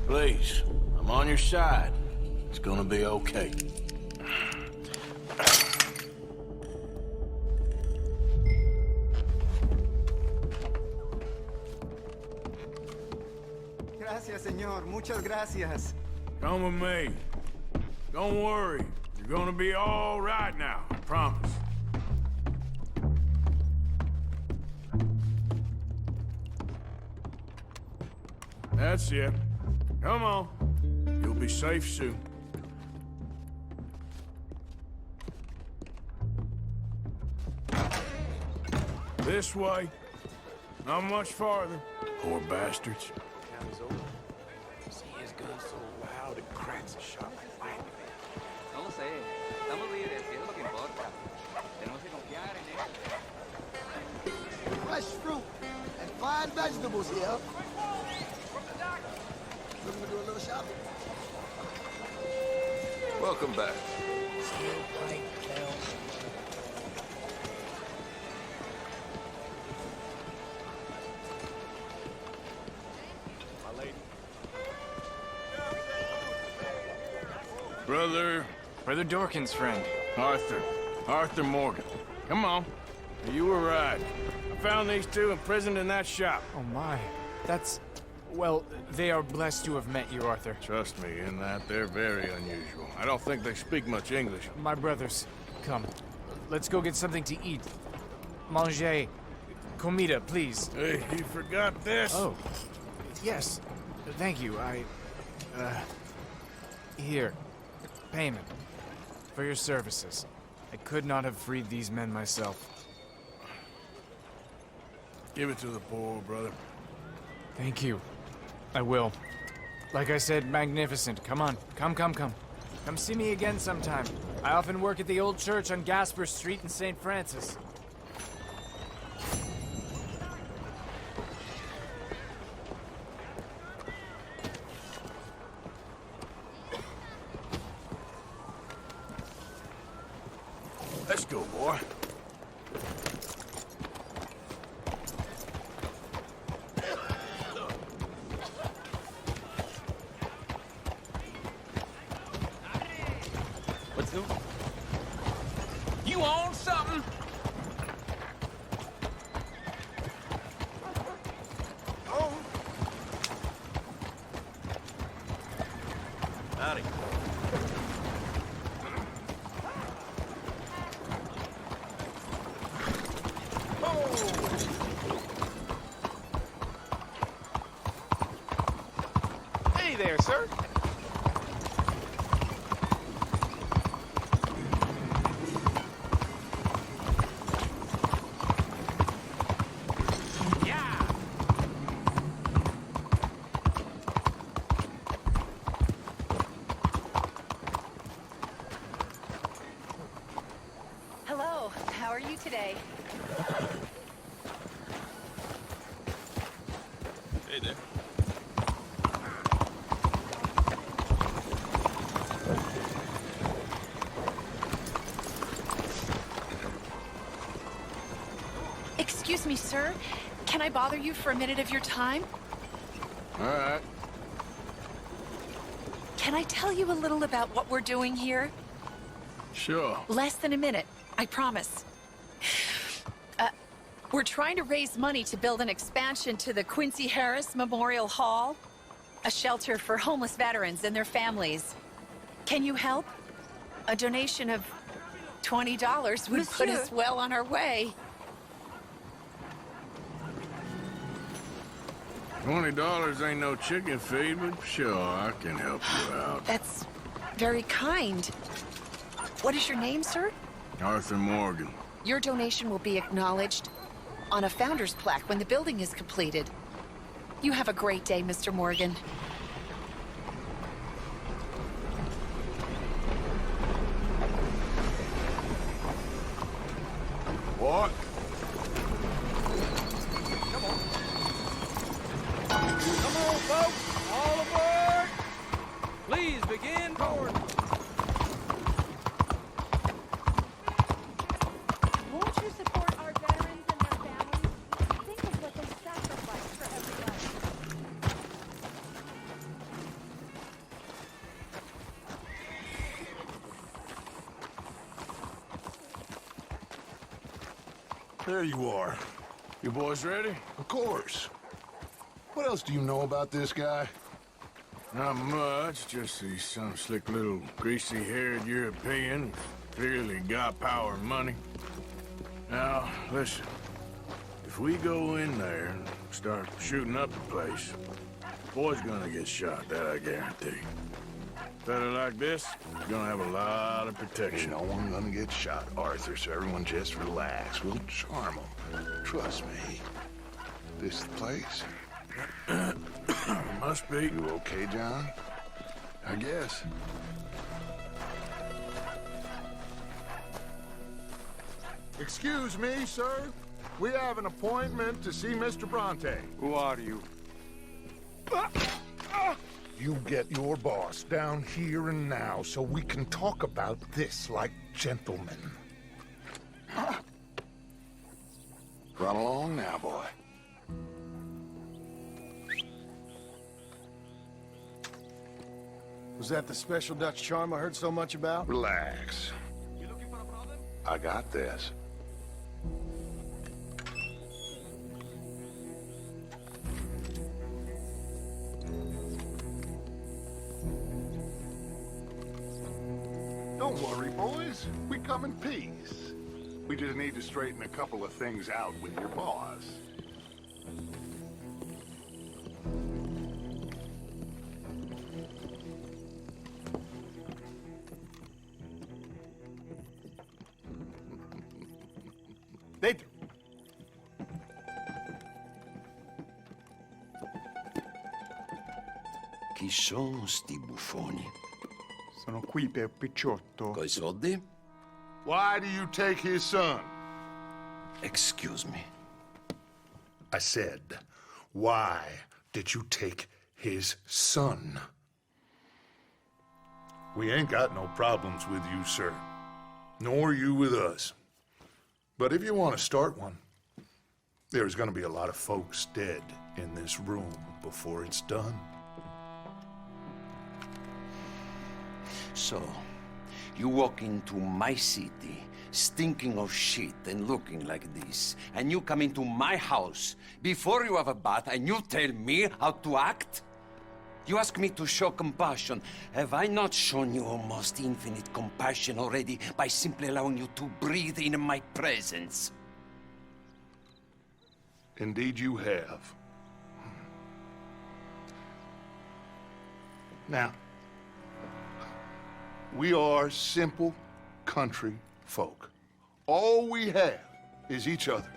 Please, I'm on your side. It's gonna be okay. Gracias, señor. Muchas gracias. Come with me. Don't worry. You're gonna be all right now, I promise. That's it. Come on. You'll be safe soon. This way. Not much farther. Poor bastards. County's over. See his gun so loud it cracks a shot like lightning. No lo sé. Estamos libres, si es lo que importa. Tenemos que confiar en él. Fresh fruit and fine vegetables here. Looking to do a little shopping? Welcome back. My lady. Brother Dorkin's friend. Arthur Morgan. Come on. You were right. I found these two imprisoned in that shop. Oh my. That's... Well, they are blessed to have met you, Arthur. Trust me, in that they're very unusual. I don't think they speak much English. My brothers, come. Let's go get something to eat. Manger. Comida, please. Hey, you forgot this? Oh. Yes. Thank you. Here. Payment. For your services. I could not have freed these men myself. Give it to the poor, brother. Thank you. I will. Like I said, magnificent. Come on. Come. Come see me again sometime. I often work at the old church on Gasper Street in St. Francis. Let's go, boy. What's new? You on something? Oh. Howdy. Hey there, sir. Hello, how are you today? Hey there. Excuse me, sir. Can I bother you for a minute of your time? All right. Can I tell you a little about what we're doing here? Sure. Less than a minute, I promise. We're trying to raise money to build an expansion to the Quincy Harris Memorial Hall, a shelter for homeless veterans and their families. Can you help? A donation of $20 would put Monsieur. us well on our way. $20 ain't no chicken feed, but sure, I can help you out. That's very kind. What is your name, sir? Arthur Morgan. Your donation will be acknowledged on a founder's plaque when the building is completed. You have a great day, Mr. Morgan. What? Come on, folks! All aboard! Please begin board. Won't you support our veterans and their families? Think of what they sacrificed for everyone. There you are. You boys ready? Of course. What else do you know about this guy? Not much, just he's some slick little greasy-haired European. Clearly got power and money. Now, listen. If we go in there and start shooting up the place, boy's gonna get shot, that I guarantee. Fella like this is gonna have a lot of protection. Ain't no one gonna get shot, Arthur, so everyone just relax. We'll charm them. Trust me. This the place? Must be. You okay, John? I guess. Excuse me, sir. We have an appointment to see Mr. Bronte. Who are you? You get your boss down here and now so we can talk about this like gentlemen. Run along now, boy. Was that the special Dutch charm I heard so much about? Relax. I got this. Don't worry, boys. We come in peace. We just need to straighten a couple of things out with your boss. Dentro. Chi sono sti buffoni? Sono qui per Picciotto. Coi soldi? Why do you take his son? Excuse me. I said, why did you take his son? We ain't got no problems with you, sir. Nor you with us. But if you want to start one, there's gonna be a lot of folks dead in this room before it's done. So, you walk into my city, stinking of shit and looking like this, and you come into my house before you have a bath and you tell me how to act? You ask me to show compassion. Have I not shown you almost infinite compassion already by simply allowing you to breathe in my presence? Indeed you have. Now, we are simple country folk. All we have is each other.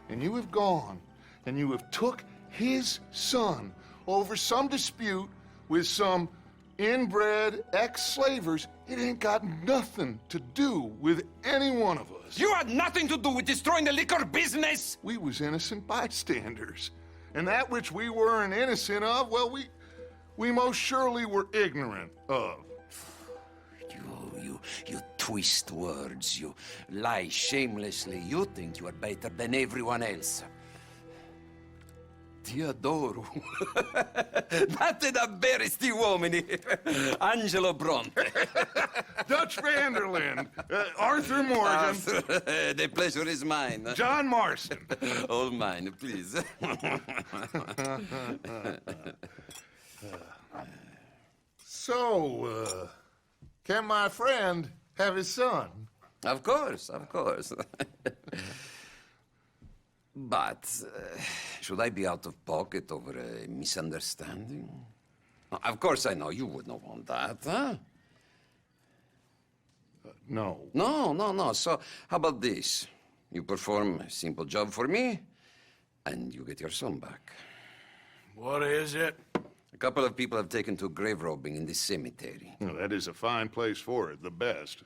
And you have gone and you have took his son over some dispute with some inbred ex-slavers. It ain't got nothing to do with any one of us. You had nothing to do with destroying the liquor business! We was innocent bystanders. And that which we weren't innocent of, well, we most surely were ignorant of. You twist words, you lie shamelessly. You think you are better than everyone else. Ti adoro. Date davvero sti uomini. Angelo Bronte. Dutch Vanderland. Arthur Morgan. Arthur, the pleasure is mine. John Marston. All mine, please. So, can my friend have his son? Of course, of course. But, should I be out of pocket over a misunderstanding? Of course I know you would not want that, huh? No. No. So, how about this? You perform a simple job for me, and you get your son back. What is it? A couple of people have taken to grave robbing in this cemetery. Well, that is a fine place for it, the best.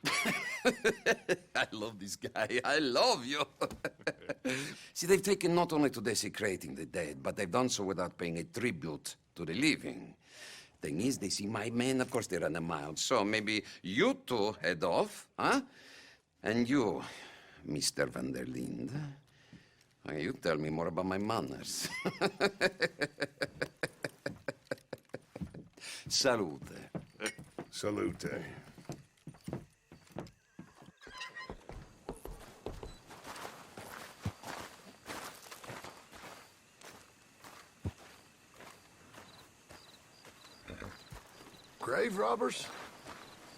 I love this guy. I love you. See, they've taken not only to desecrating the dead, but they've done so without paying a tribute to the living. Thing is, they see my men, of course they run a mile. So maybe you two head off, huh? And you, Mr. Van der Linde, you tell me more about my manners. Salute. Salute. Grave robbers?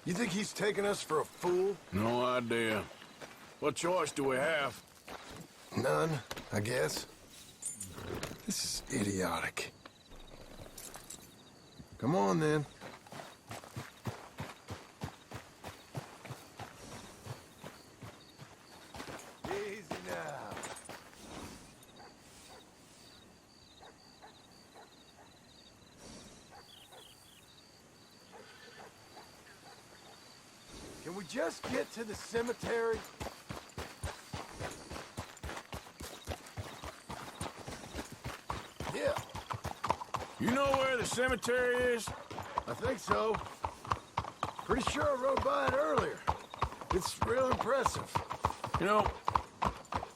You think he's taking us for a fool? No idea. What choice do we have? None, I guess. This is idiotic. Come on, then. Easy now. Can we just get to the cemetery? Yeah. You know where the cemetery is? I think so. Pretty sure I rode by it earlier. It's real impressive. You know,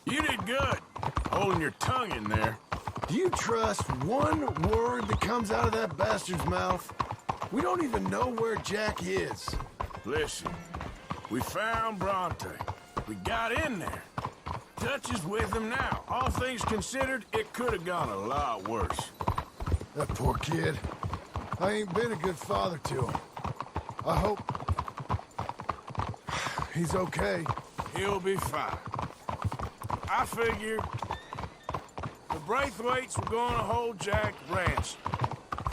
you did good holding your tongue in there. Do you trust one word that comes out of that bastard's mouth? We don't even know where Jack is. Listen, we found Bronte. We got in there. Dutch is with him now. All things considered, it could have gone a lot worse. That poor kid. I ain't been a good father to him. I hope he's okay. He'll be fine. I figured the Braithwaites were going to hold Jack ransom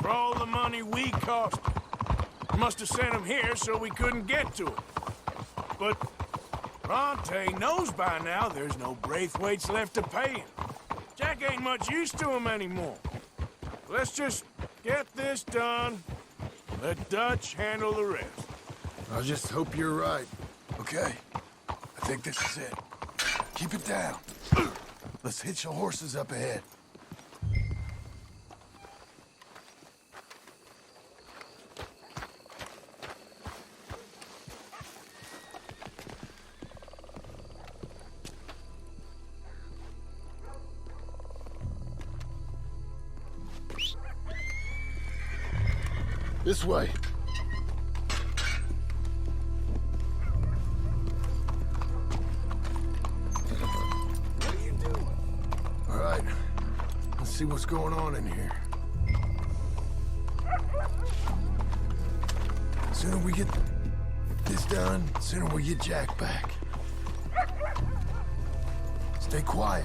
for all the money we cost him. Must have sent him here so we couldn't get to him. But Bronte knows by now there's no Braithwaites left to pay him. Jack ain't much use to him anymore. let's just get this done. Let Dutch handle the rest. I just hope you're right. Okay, I think this is it. Keep it down. Let's hitch the horses up ahead. This way. What are you doing? All right. Let's see what's going on in here. The sooner we get this done, the sooner we get Jack back. Stay quiet.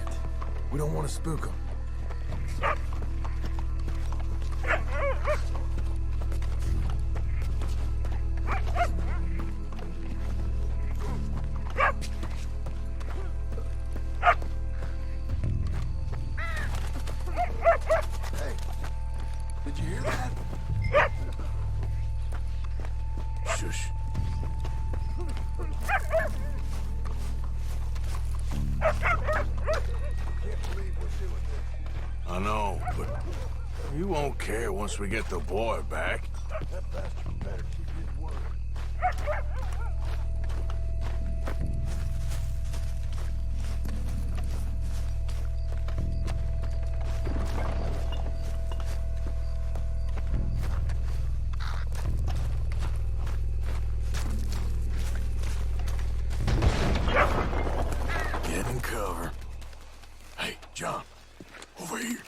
We don't want to spook him. Did you hear that? Shush. I know, but you won't care once we get the boy back. That bastard better keep his word. Get in cover. Hey, John, over here.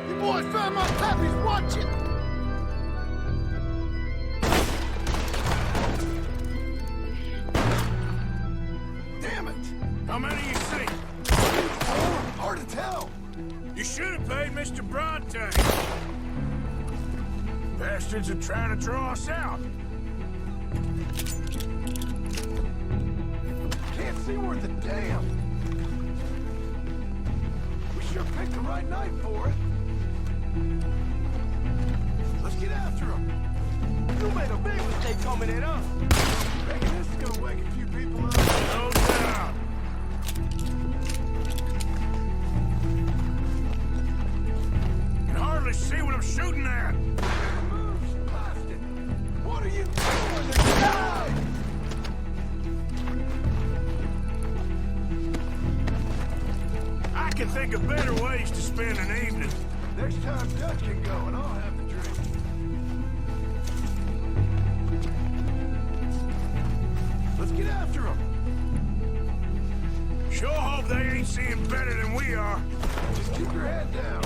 You boys found my pappy's watching! Damn it! How many you see? Hard to tell. You should have paid Mr. Bronte. Bastards are trying to draw us out. Can't see worth a damn. We sure picked the right night for it. Let's get after him. You made a big mistake coming in, huh? Reckon this is gonna wake a few people up. No doubt. Can hardly see what I'm shooting at. Moves, bastard. What are you doing? They're dying! I can think of better ways to spend an evening. Next time Dutch can go and I'll have the drink. Let's get after him. Sure hope they ain't seeing better than we are. Just keep your head down.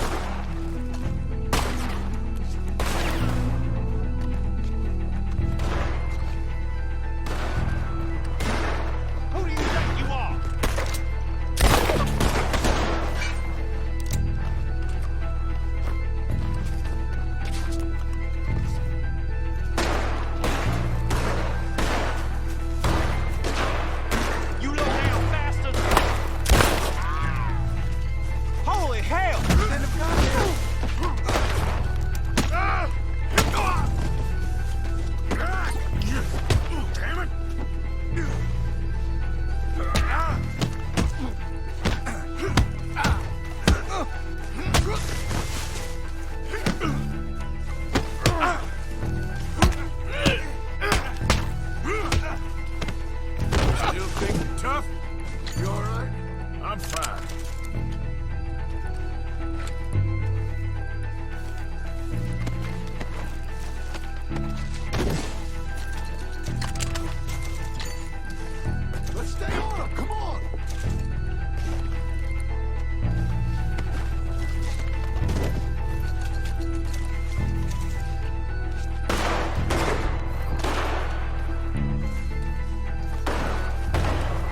Who do you think you are? You low-down bastard! Holy hell! Damn it! Still think you're tough? You all right? I'm fine. Let's stay on him. Come on.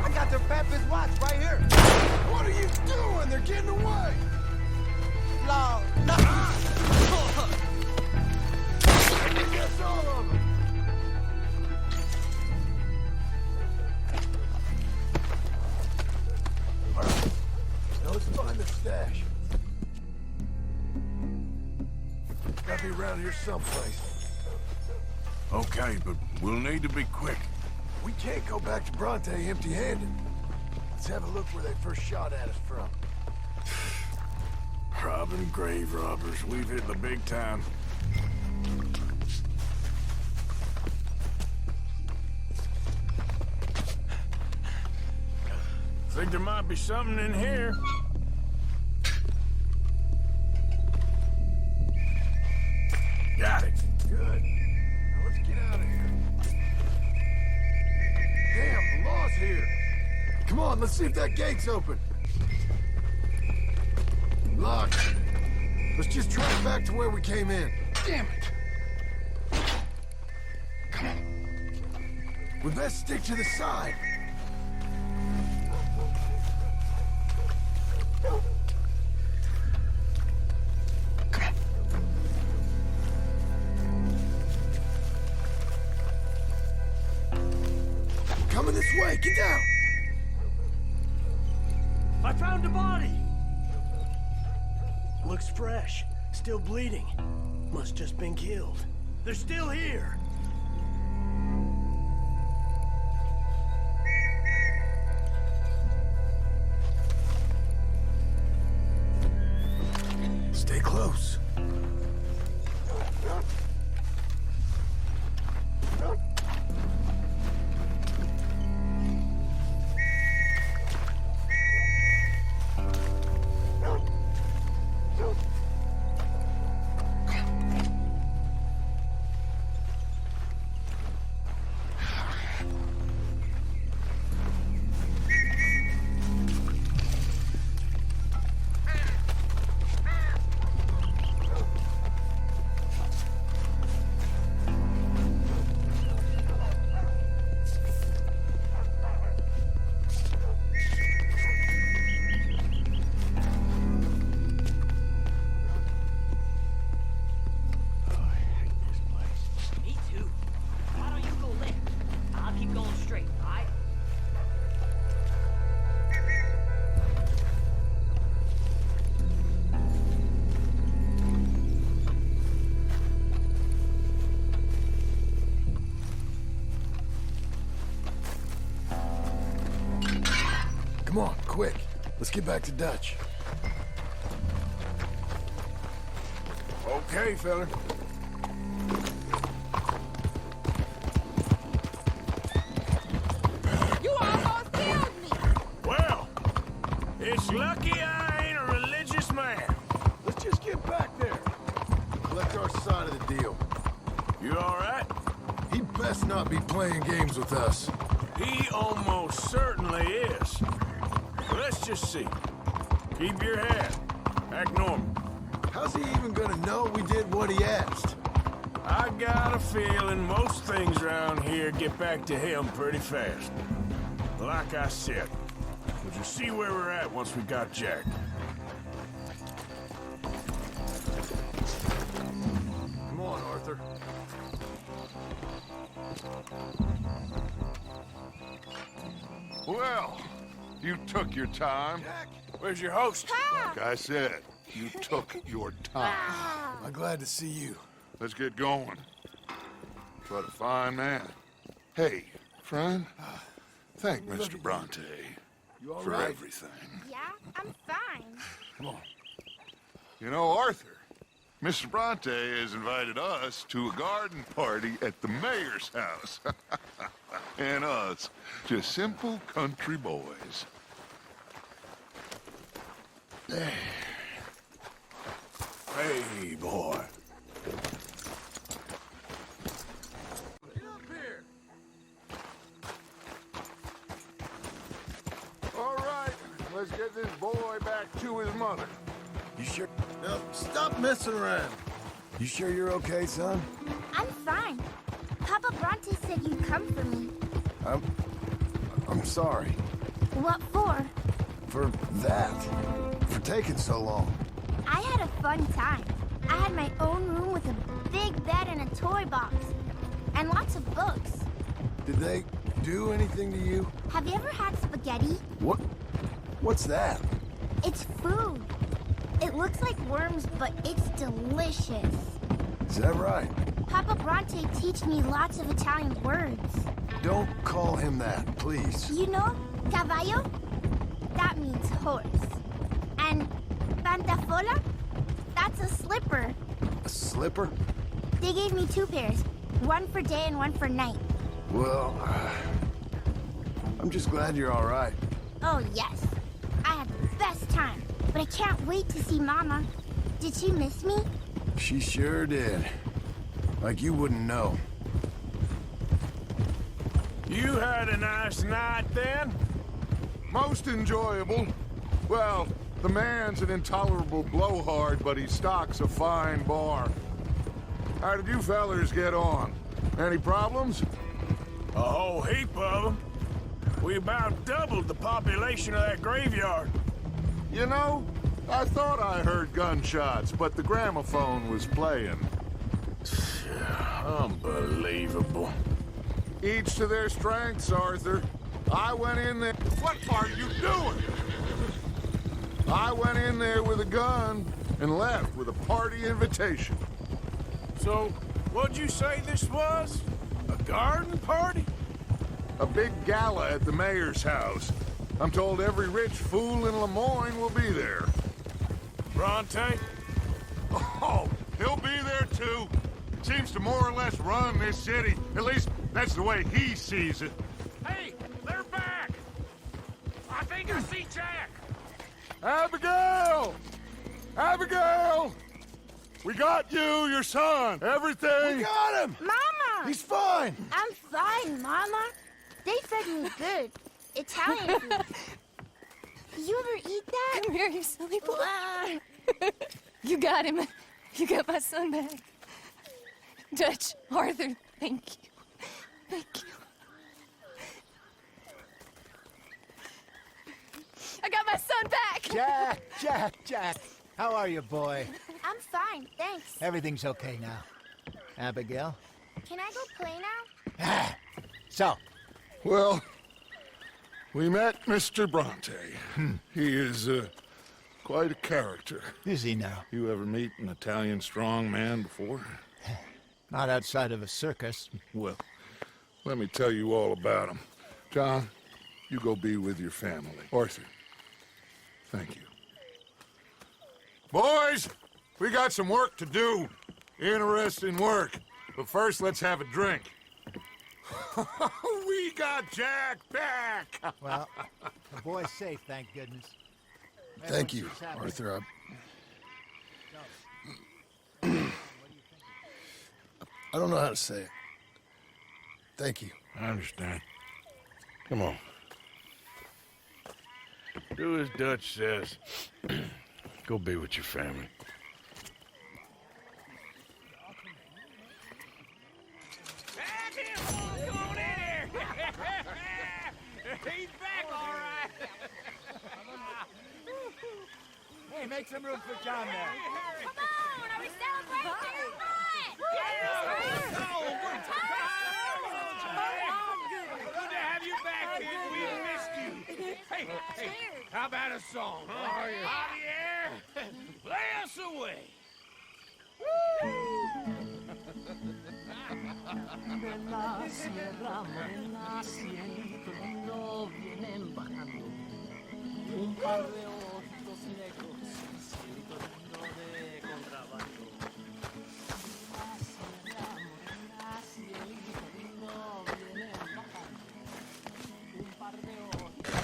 I got their pappy's watch right here. What are you doing? They're getting away. Law, no. That's all of them. stash. Gotta be around here someplace. Okay, but we'll need to be quick. We can't go back to Bronte empty-handed. Let's have a look where they first shot at us from. Robbing grave robbers. We've hit the big time. Think there might be something in here. Got it. Good. Now let's get out of here. Damn, the law's here. Come on, let's see if that gate's open. Locked. Let's just track back to where we came in. Damn it. Come on. We best stick to the side. Coming this way, get down! I found a body! Looks fresh, still bleeding. Must just been killed. They're still here! Stay close. Come on, quick. Let's get back to Dutch. Okay, fella. You almost killed me! Well, it's lucky I ain't a religious man. Let's just get back there. Collect our side of the deal. You all right? He best not be playing games with us. He almost certainly is. Let's just see. Keep your head. Act normal. How's he even gonna know we did what he asked? I got a feeling most things around here get back to him pretty fast. Like I said, we'll just see where we're at once we got Jack. Come on, Arthur. Well, you took your time. Where's your host? Like I said, you took your time. I'm glad to see you. Let's get going. What a fine man. Hey, friend, thank Mr. Bronte You all for right? everything. Yeah, I'm fine. Come on. You know, Arthur, Mr. Bronte has invited us to a garden party at the mayor's house. And us, just simple country boys. Hey, boy. Get up here. All right, let's get this boy back to his mother. You sure? No, stop messing around. You sure you're okay, son? I'm fine. Papa Bronte said you'd come for me. I'm sorry. What for? For that. For taking so long. I had a fun time. I had my own room with a big bed and a toy box. And lots of books. Did they do anything to you? Have you ever had spaghetti? What's that? It's food. It looks like worms, but it's delicious. Is that right? Papa Bronte teach me lots of Italian words. Don't call him that, please. You know, cavallo? That means horse. And pantafola? That's a slipper. A slipper? They gave me 2 pairs. One for day and one for night. Well, I'm just glad you're all right. Oh, yes. I had the best time. But I can't wait to see Mama. Did she miss me? She sure did. Like you wouldn't know. You had a nice night then? Most enjoyable. Well, the man's an intolerable blowhard, but he stocks a fine bar. How did you fellers get on? Any problems? A whole heap of them. We about doubled the population of that graveyard. You know, I thought I heard gunshots, but the gramophone was playing. Unbelievable. Each to their strengths, Arthur. I went in there... What are you doing? I went in there with a gun and left with a party invitation. So, what'd you say this was? A garden party? A big gala at the mayor's house. I'm told every rich fool in Lemoyne will be there. Bronte? Oh, he'll be there too. Seems to more or less run this city. At least, that's the way he sees it. Hey, they're back! I think I see Jack! Abigail! Abigail! We got you, your son, everything! We got him! Mama! He's fine! I'm fine, Mama. They fed me good. Italian food. Did you ever eat that? Come here, you silly boy. You got him. You got my son back. Dutch, Arthur, thank you. Thank you. I got my son back! Jack. How are you, boy? I'm fine, thanks. Everything's okay now. Abigail? Can I go play now? So, Well, we met Mr. Bronte. He is, quite a character. is he now? You ever meet an Italian strong man before? Not outside of a circus. Well, let me tell you all about him. John, you go be with your family. Arthur, thank you. Boys, we got some work to do. Interesting work. But first, let's have a drink. We got Jack back! Well, the boy's safe, thank goodness. Thank you, Arthur. I don't know how to say it. Thank you. I understand. Come on. Do as Dutch says. Go be with your family. Come on in here! He's back, all right! Hey, make some room for John there. Come on, are we celebrating? Good to have you back, kid. We missed you. Hey, how about a song, huh? Javier, play us away. De la sierra morena, cielito lindo, vienen bajando. Un par de ojitos negros, cielito lindo de contrabando. La sierra morena, cielito lindo, vienen bajando. Un par de ojitos,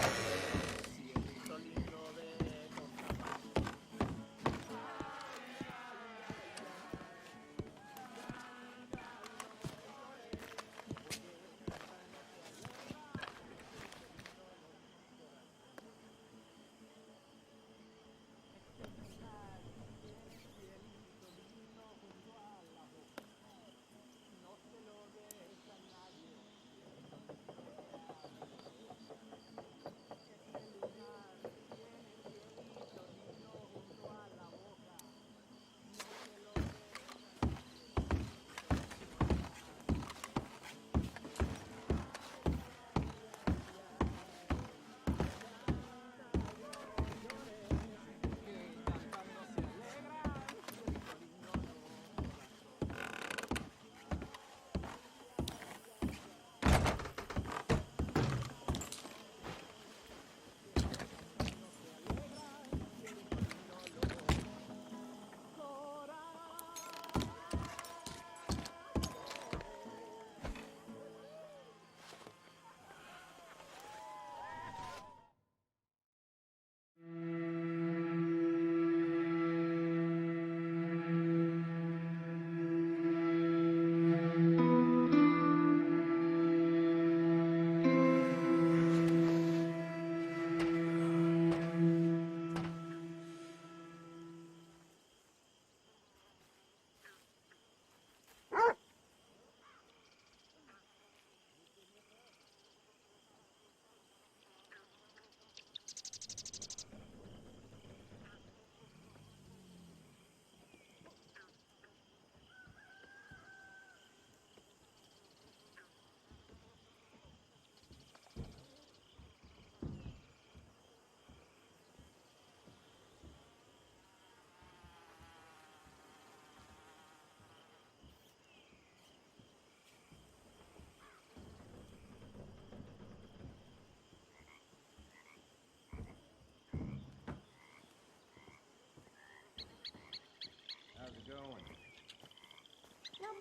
cielito lindo de contrabando.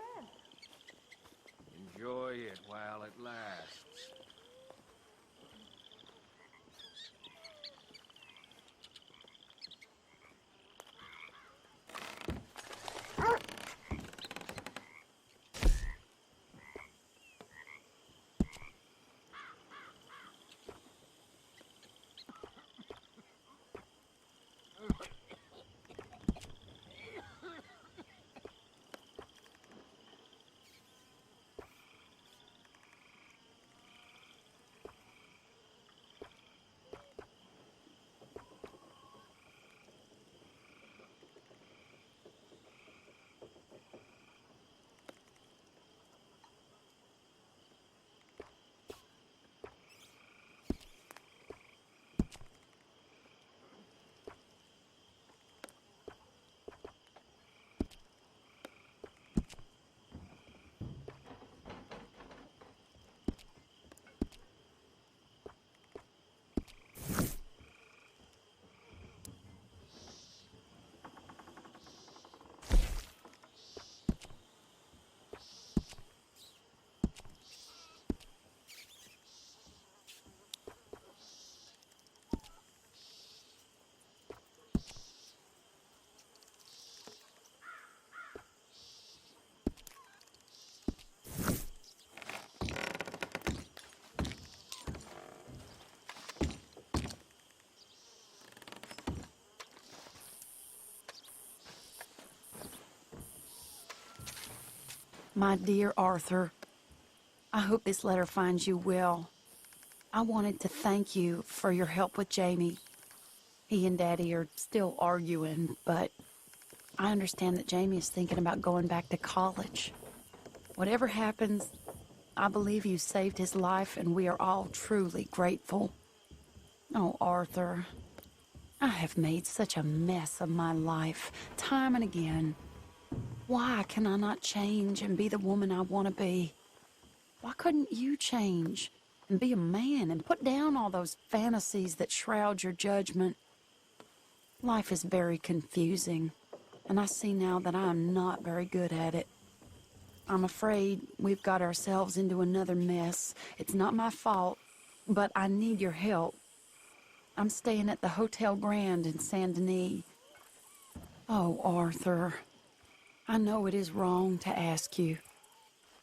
man. Enjoy it while it lasts. My dear Arthur, I hope this letter finds you well. I wanted to thank you for your help with Jamie. He and Daddy are still arguing, but I understand that Jamie is thinking about going back to college. Whatever happens, I believe you saved his life, and we are all truly grateful. Oh, Arthur, I have made such a mess of my life, time and again. Why can I not change and be the woman I want to be? Why couldn't you change and be a man and put down all those fantasies that shroud your judgment? Life is very confusing, and I see now that I am not very good at it. I'm afraid we've got ourselves into another mess. It's not my fault, but I need your help. I'm staying at the Hotel Grand in Saint Denis. Oh, Arthur, I know it is wrong to ask you,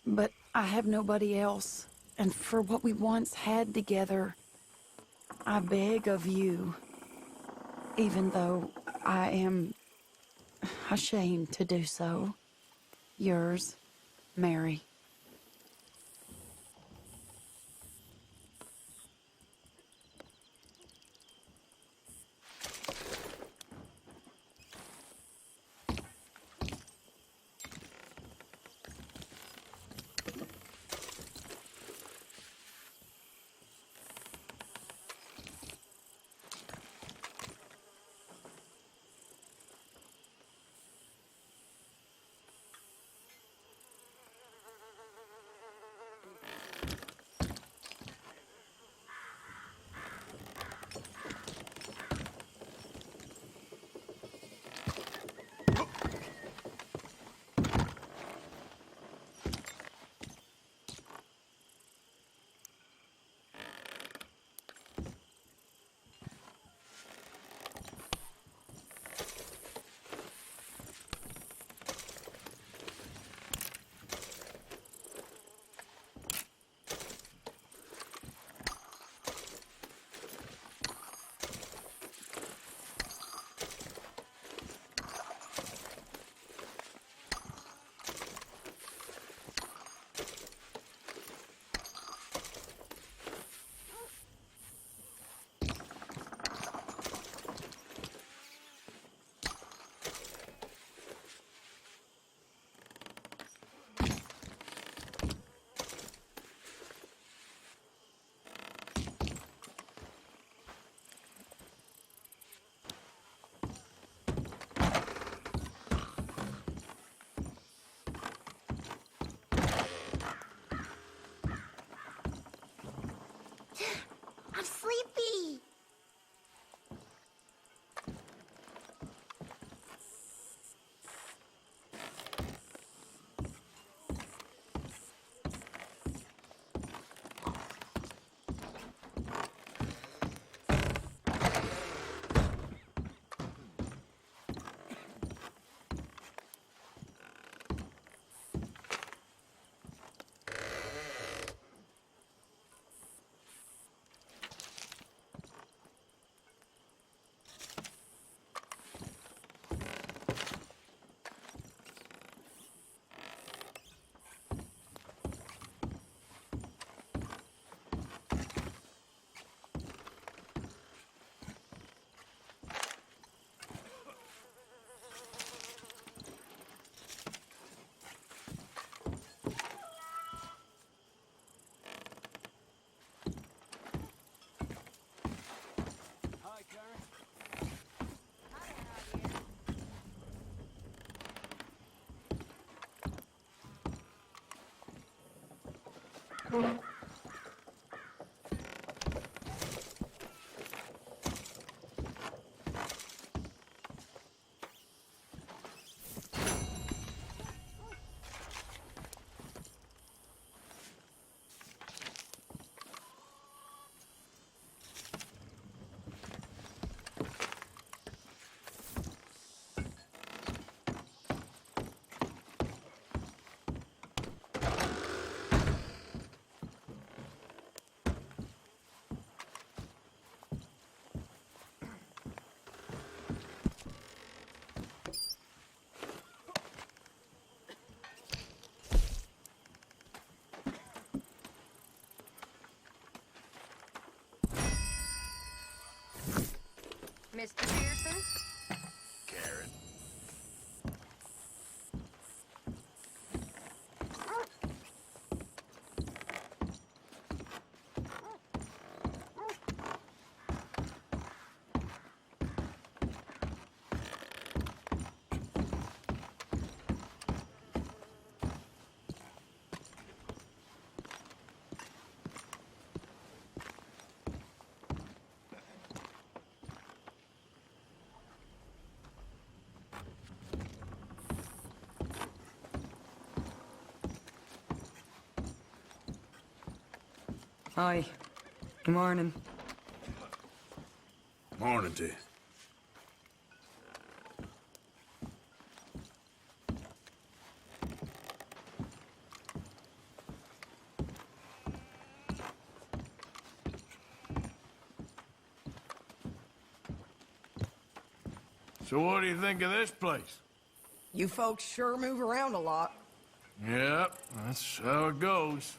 but I have nobody else, and for what we once had together, I beg of you, even though I am ashamed to do so. Yours, Mary. Mr. Pearson? Karen. Hi. Good morning. Morning to you. So what do you think of this place? You folks sure move around a lot. Yep, that's how it goes.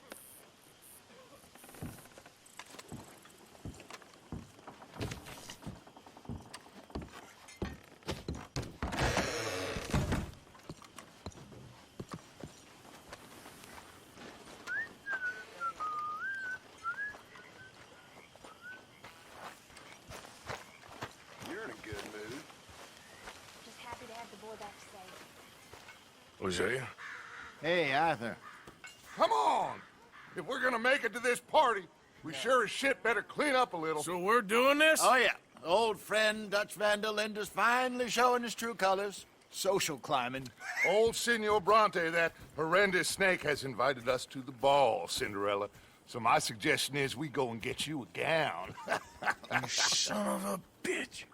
You're in a good mood. Just happy to have the boy back safe. Hosea? Hey, Arthur. Come on! If we're gonna make it to this party, we sure as shit better clean up a little. So we're doing this? Oh, yeah. Old friend Dutch Van der Linde's finally showing his true colors. Social climbing. Old Senor Bronte, that horrendous snake, has invited us to the ball, Cinderella. So my suggestion is we go and get you a gown. You son of a bitch.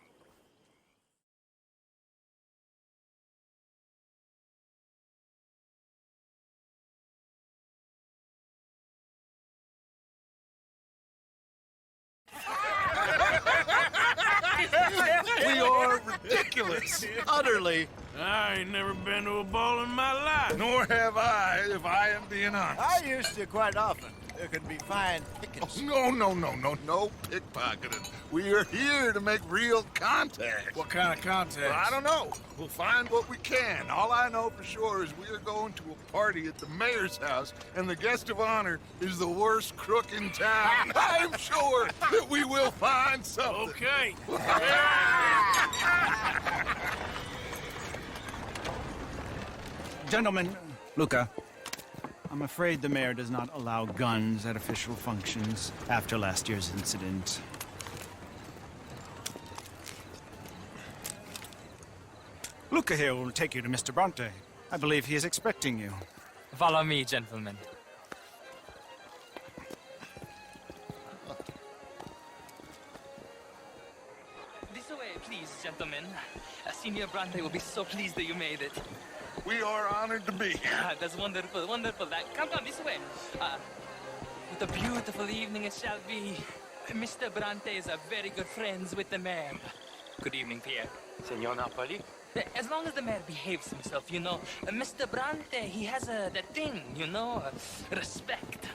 We are ridiculous. Utterly. I ain't never been to a ball in my life. Nor have I, if I am being honest. I used to quite often. There could be fine pickings. No pickpocketing. We are here to make real contact. What kind of contact? Well, I don't know. We'll find what we can. All I know for sure is we are going to a party at the mayor's house, and the guest of honor is the worst crook in town. I'm sure that we will find something. Okay. Gentlemen, Luca, I'm afraid the mayor does not allow guns at official functions after last year's incident. Luca here will take you to Mr. Bronte. I believe he is expecting you. Follow me, gentlemen. This way, please, gentlemen. Senior Bronte will be so pleased that you made it. We are honored to be here. That's wonderful, wonderful. Come this way. What a beautiful evening it shall be. Mr. Bronte is very good friends with the mayor. Good evening, Pierre. Senor Napoli? As long as the mayor behaves himself, you know. Mr. Bronte, he has that thing, you know, respect.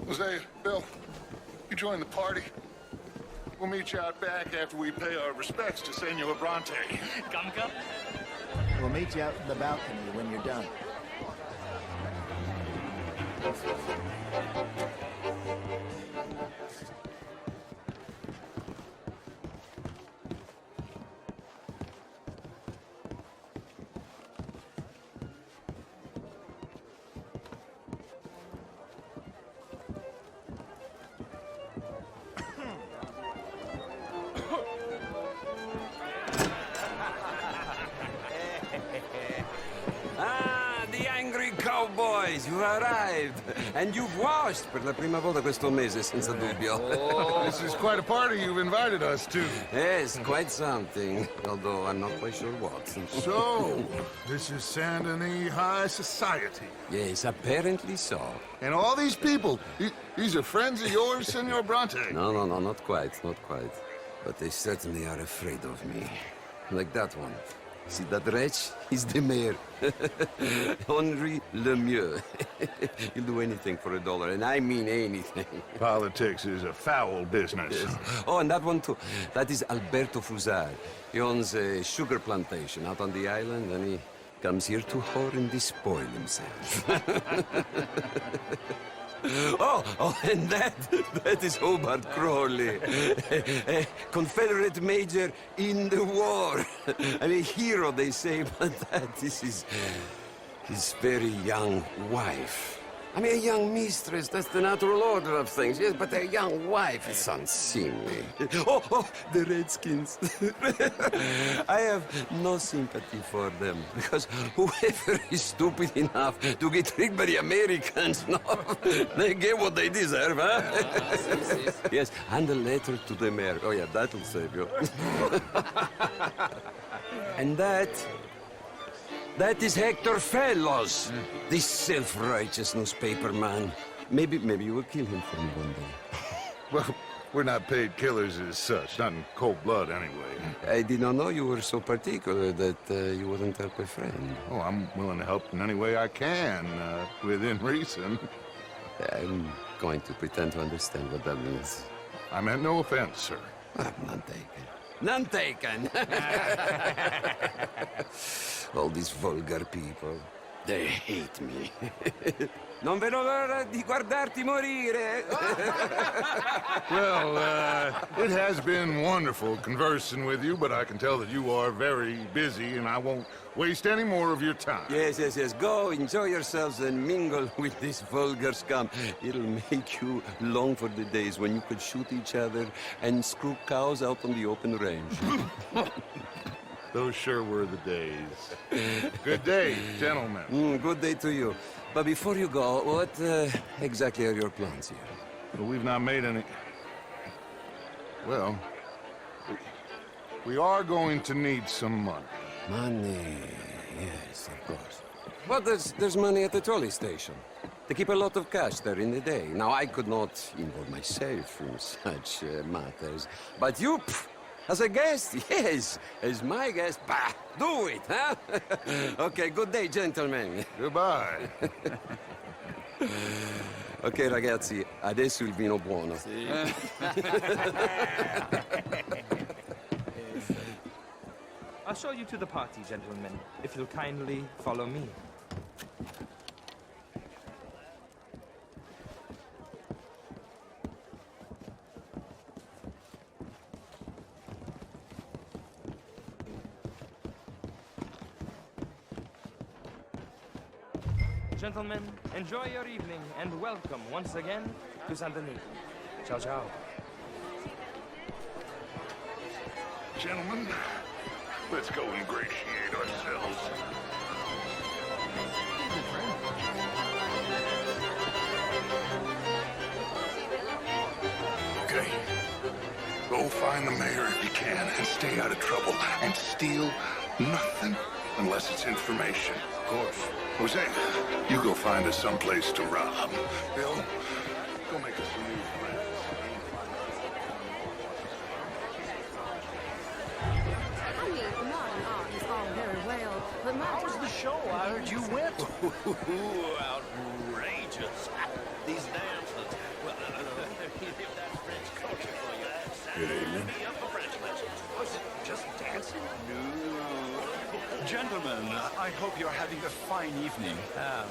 Hosea, Bill, you join the party. We'll meet you out back after we pay our respects to Senor Bronte. Come. We'll meet you out in the balcony when you're done. boys, you arrived. And you've washed per la prima volta questo mese, senza dubbio. This is quite a party you've invited us to. Yes, quite something. Although I'm not quite sure what. So, this is Saint Denis High Society. Yes, apparently so. And all these people, these are friends of yours, Senor Bronte? No, not quite, not quite. But they certainly are afraid of me. Like that one. See that wretch? He's the mayor. Henri Lemieux. He'll do anything for $1, and I mean anything. Politics is a foul business. Yes. Oh, and that one too. That is Alberto Fusar. He owns a sugar plantation out on the island, and he comes here to whore and despoil himself. Oh, and that is Hobart Crawley, a Confederate major in the war. I mean, hero, they say, but that is his very young wife. I mean, a young mistress, that's the natural order of things, yes, but a young wife is unseemly. Oh, the Redskins. I have no sympathy for them, because whoever is stupid enough to get tricked by the Americans, no, they get what they deserve, huh? Yes, and a letter to the mayor. Oh, yeah, that'll save you. And that is Hector Fellows, this self-righteous newspaper man. Maybe you will kill him for me one day. Well, we're not paid killers as such, not in cold blood anyway. I did not know you were so particular that you wouldn't help a friend. Oh, I'm willing to help in any way I can, within reason. I'm going to pretend to understand what that means. I meant no offense, sir. None taken. None taken! All these vulgar people, they hate me. Non vedo l'ora di guardarti morire. Well, it has been wonderful conversing with you, but I can tell that you are very busy, and I won't waste any more of your time. Yes. Go, enjoy yourselves, and mingle with this vulgar scum. It'll make you long for the days when you could shoot each other and screw cows out on the open range. Those sure were the days. Good day, gentlemen. Good day to you. But before you go, what exactly are your plans here? Well, we've not made any... Well, we are going to need some money. Money, yes, of course. But there's money at the trolley station. They keep a lot of cash there in the day. Now, I could not involve myself in such matters. But you... As a guest, yes. As my guest, bah, do it, huh? Okay, good day, gentlemen. Goodbye. Ok, ragazzi, adesso il vino buono. Sì. I'll show you to the party, gentlemen, if you'll kindly follow me. Gentlemen, enjoy your evening and welcome once again to Saint Denis. Ciao, ciao. Gentlemen, let's go ingratiate ourselves. Okay. Go find the mayor if you can and stay out of trouble and steal nothing unless it's information. Of course. Jose, you go find us someplace to rob. Bill, go make us some new friends. I mean, modern art is all very well, but my... How was the show? I heard you went. Outrageous. These dancers. Well, if that's French culture for you. Good evening. Was it just dancing? No. Gentlemen, I hope you're having a fine evening.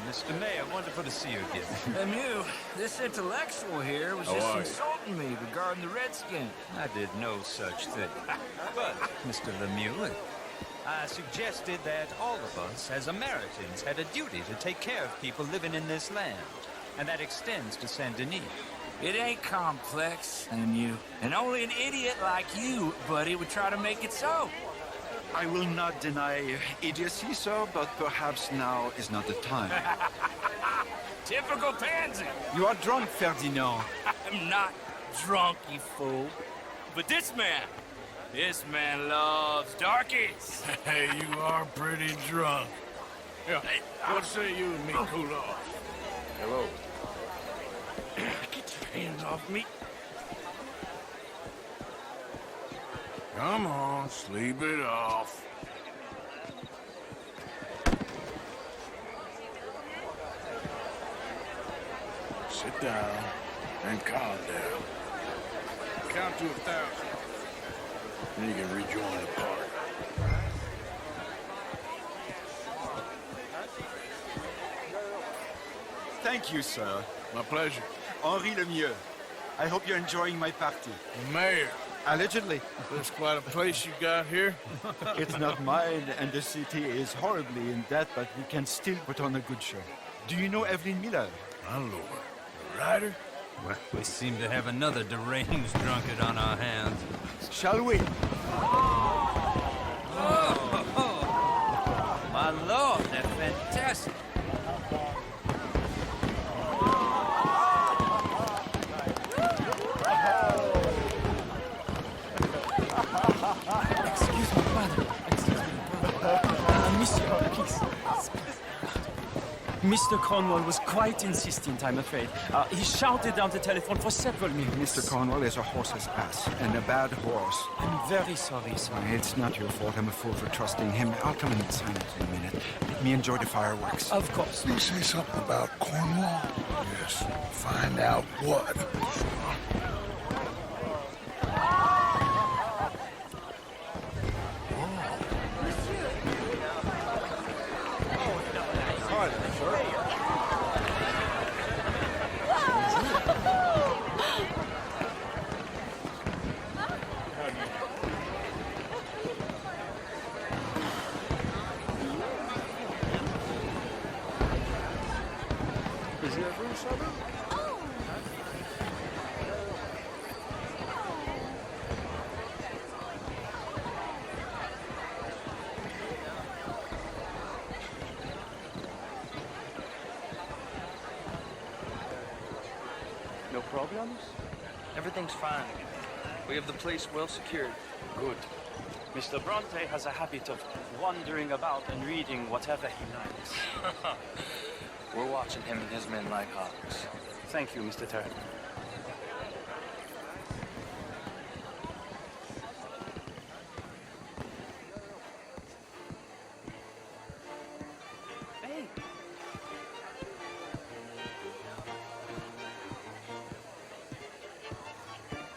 Mr. Mayor, wonderful to see you again. Lemieux, this intellectual here was just insulting me regarding the Redskins. I did no such thing. But, Mr. Lemieux, I suggested that all of us, as Americans, had a duty to take care of people living in this land. And that extends to Saint Denis. It ain't complex, Lemieux. And only an idiot like you, buddy, would try to make it so. I will not deny idiocy, sir, but perhaps now is not the time. Typical pansy. You are drunk, Ferdinand. I'm not drunk, you fool. But this man loves darkies. Hey, you are pretty drunk. Yeah, what say you and me cool off? Hello. Get your hands off me. Come on, sleep it off. Sit down and calm down. Count to 1,000. Then you can rejoin the party. Thank you, sir. My pleasure. Henri Lemieux. I hope you're enjoying my party. The mayor. Allegedly. There's quite a place you got here. It's not mine, and the city is horribly in debt, but we can still put on a good show. Do you know Evelyn Miller? My lord. The writer? Well, we seem to have another deranged drunkard on our hands. Shall we? Oh, my lord, they're fantastic. Excuse me, brother. Excuse me, brother. Monsieur, please. Mr. Cornwall was quite insistent, I'm afraid. He shouted down the telephone for several minutes. Mr. Cornwall is a horse's ass, and a bad horse. I'm very sorry, sir. It's not your fault. I'm a fool for trusting him. I'll come in and sign it in a minute. Let me enjoy the fireworks. Of course. You say something about Cornwall? Yes. Find out what. Is there room, Southern? No problems? Everything's fine. We have the place well secured. Good. Mr. Bronte has a habit of wandering about and reading whatever he likes. We're watching him and his men like hawks. Thank you, Mr. Turner. Hey!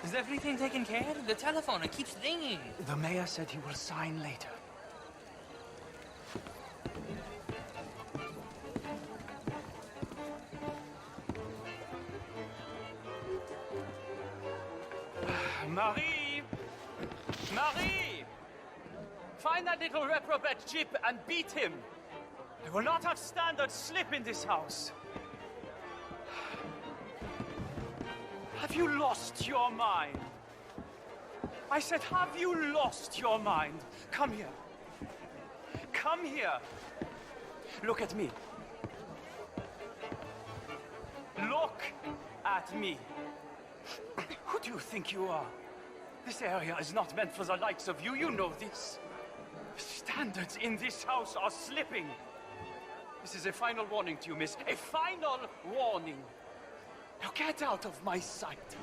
Is everything taken care of? The telephone, it keeps ringing. The mayor said he will sign later. Marie! Marie! Find that little reprobate Chip and beat him. I will not have standard slip in this house. Have you lost your mind? I said, have you lost your mind? Come here. Come here. Look at me. Look at me. Who do you think you are? This area is not meant for the likes of you. You know this. Standards in this house are slipping. This is a final warning to you, miss. A final warning. Now get out of my sight.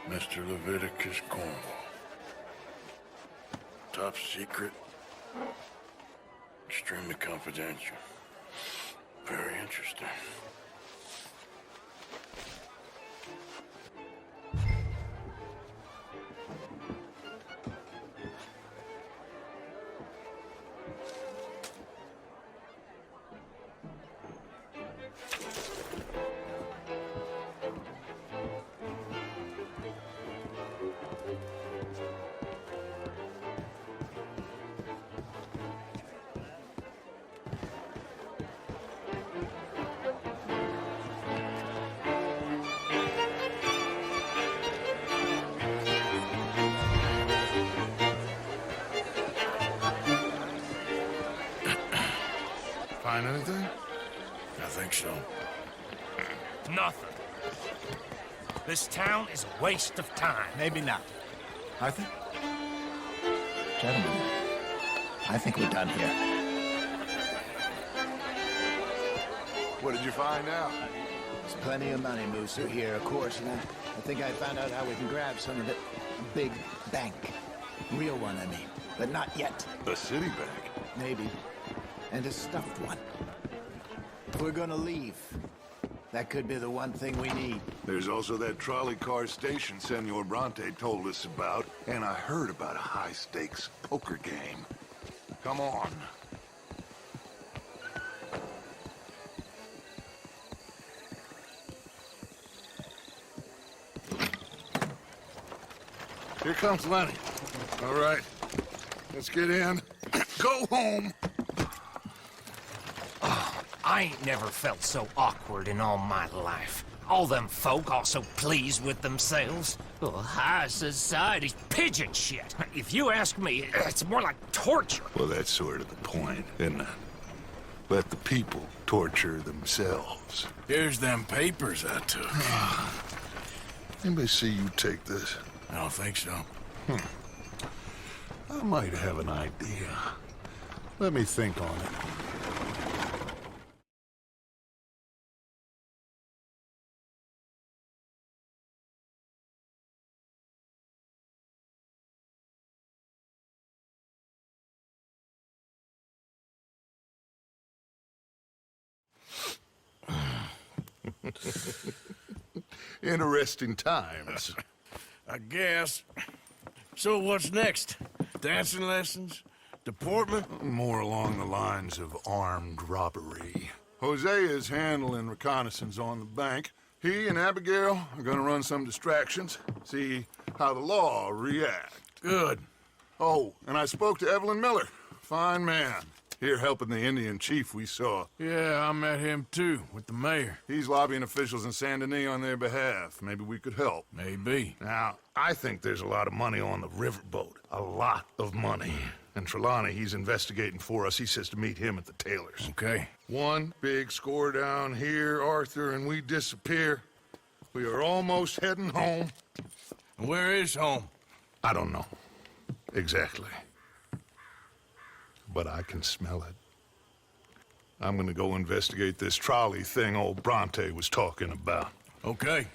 Mr. Leviticus Cornwall. Top secret. Extremely confidential. Very interesting. Find anything? I think so. Nothing. This town is a waste of time. Maybe not. Arthur? Gentlemen, I think we're done here. What did you find out? There's plenty of money moves through here, of course, and I think I found out how we can grab some of it. A big bank. Real one, I mean. But not yet. A city bank? Maybe. And a stuffed one. If we're gonna leave, that could be the one thing we need. There's also that trolley car station Senor Bronte told us about, and I heard about a high-stakes poker game. Come on. Here comes Lenny. All right, let's get in. Go home. I ain't never felt so awkward in all my life. All them folk all so pleased with themselves. Oh, high society's pigeon shit. If you ask me, it's more like torture. Well, that's sort of the point, isn't it? Let the people torture themselves. Here's them papers I took. Anybody see you take this? I don't think so. I might have an idea. Let me think on it. Interesting times. I guess. So what's next? Dancing lessons? Deportment? More along the lines of armed robbery. Jose is handling reconnaissance on the bank. He and Abigail are gonna run some distractions, see how the law react. Good. Oh, and I spoke to Evelyn Miller. Fine man. Here helping the Indian chief we saw. Yeah, I met him too, with the mayor. He's lobbying officials in Saint Denis on their behalf. Maybe we could help. Maybe. Now, I think there's a lot of money on the riverboat. A lot of money. And Trelawney, he's investigating for us. He says to meet him at the Taylor's. Okay. One big score down here, Arthur, and we disappear. We are almost heading home. Where is home? I don't know. Exactly. But I can smell it. I'm gonna go investigate this trolley thing old Bronte was talking about. Okay.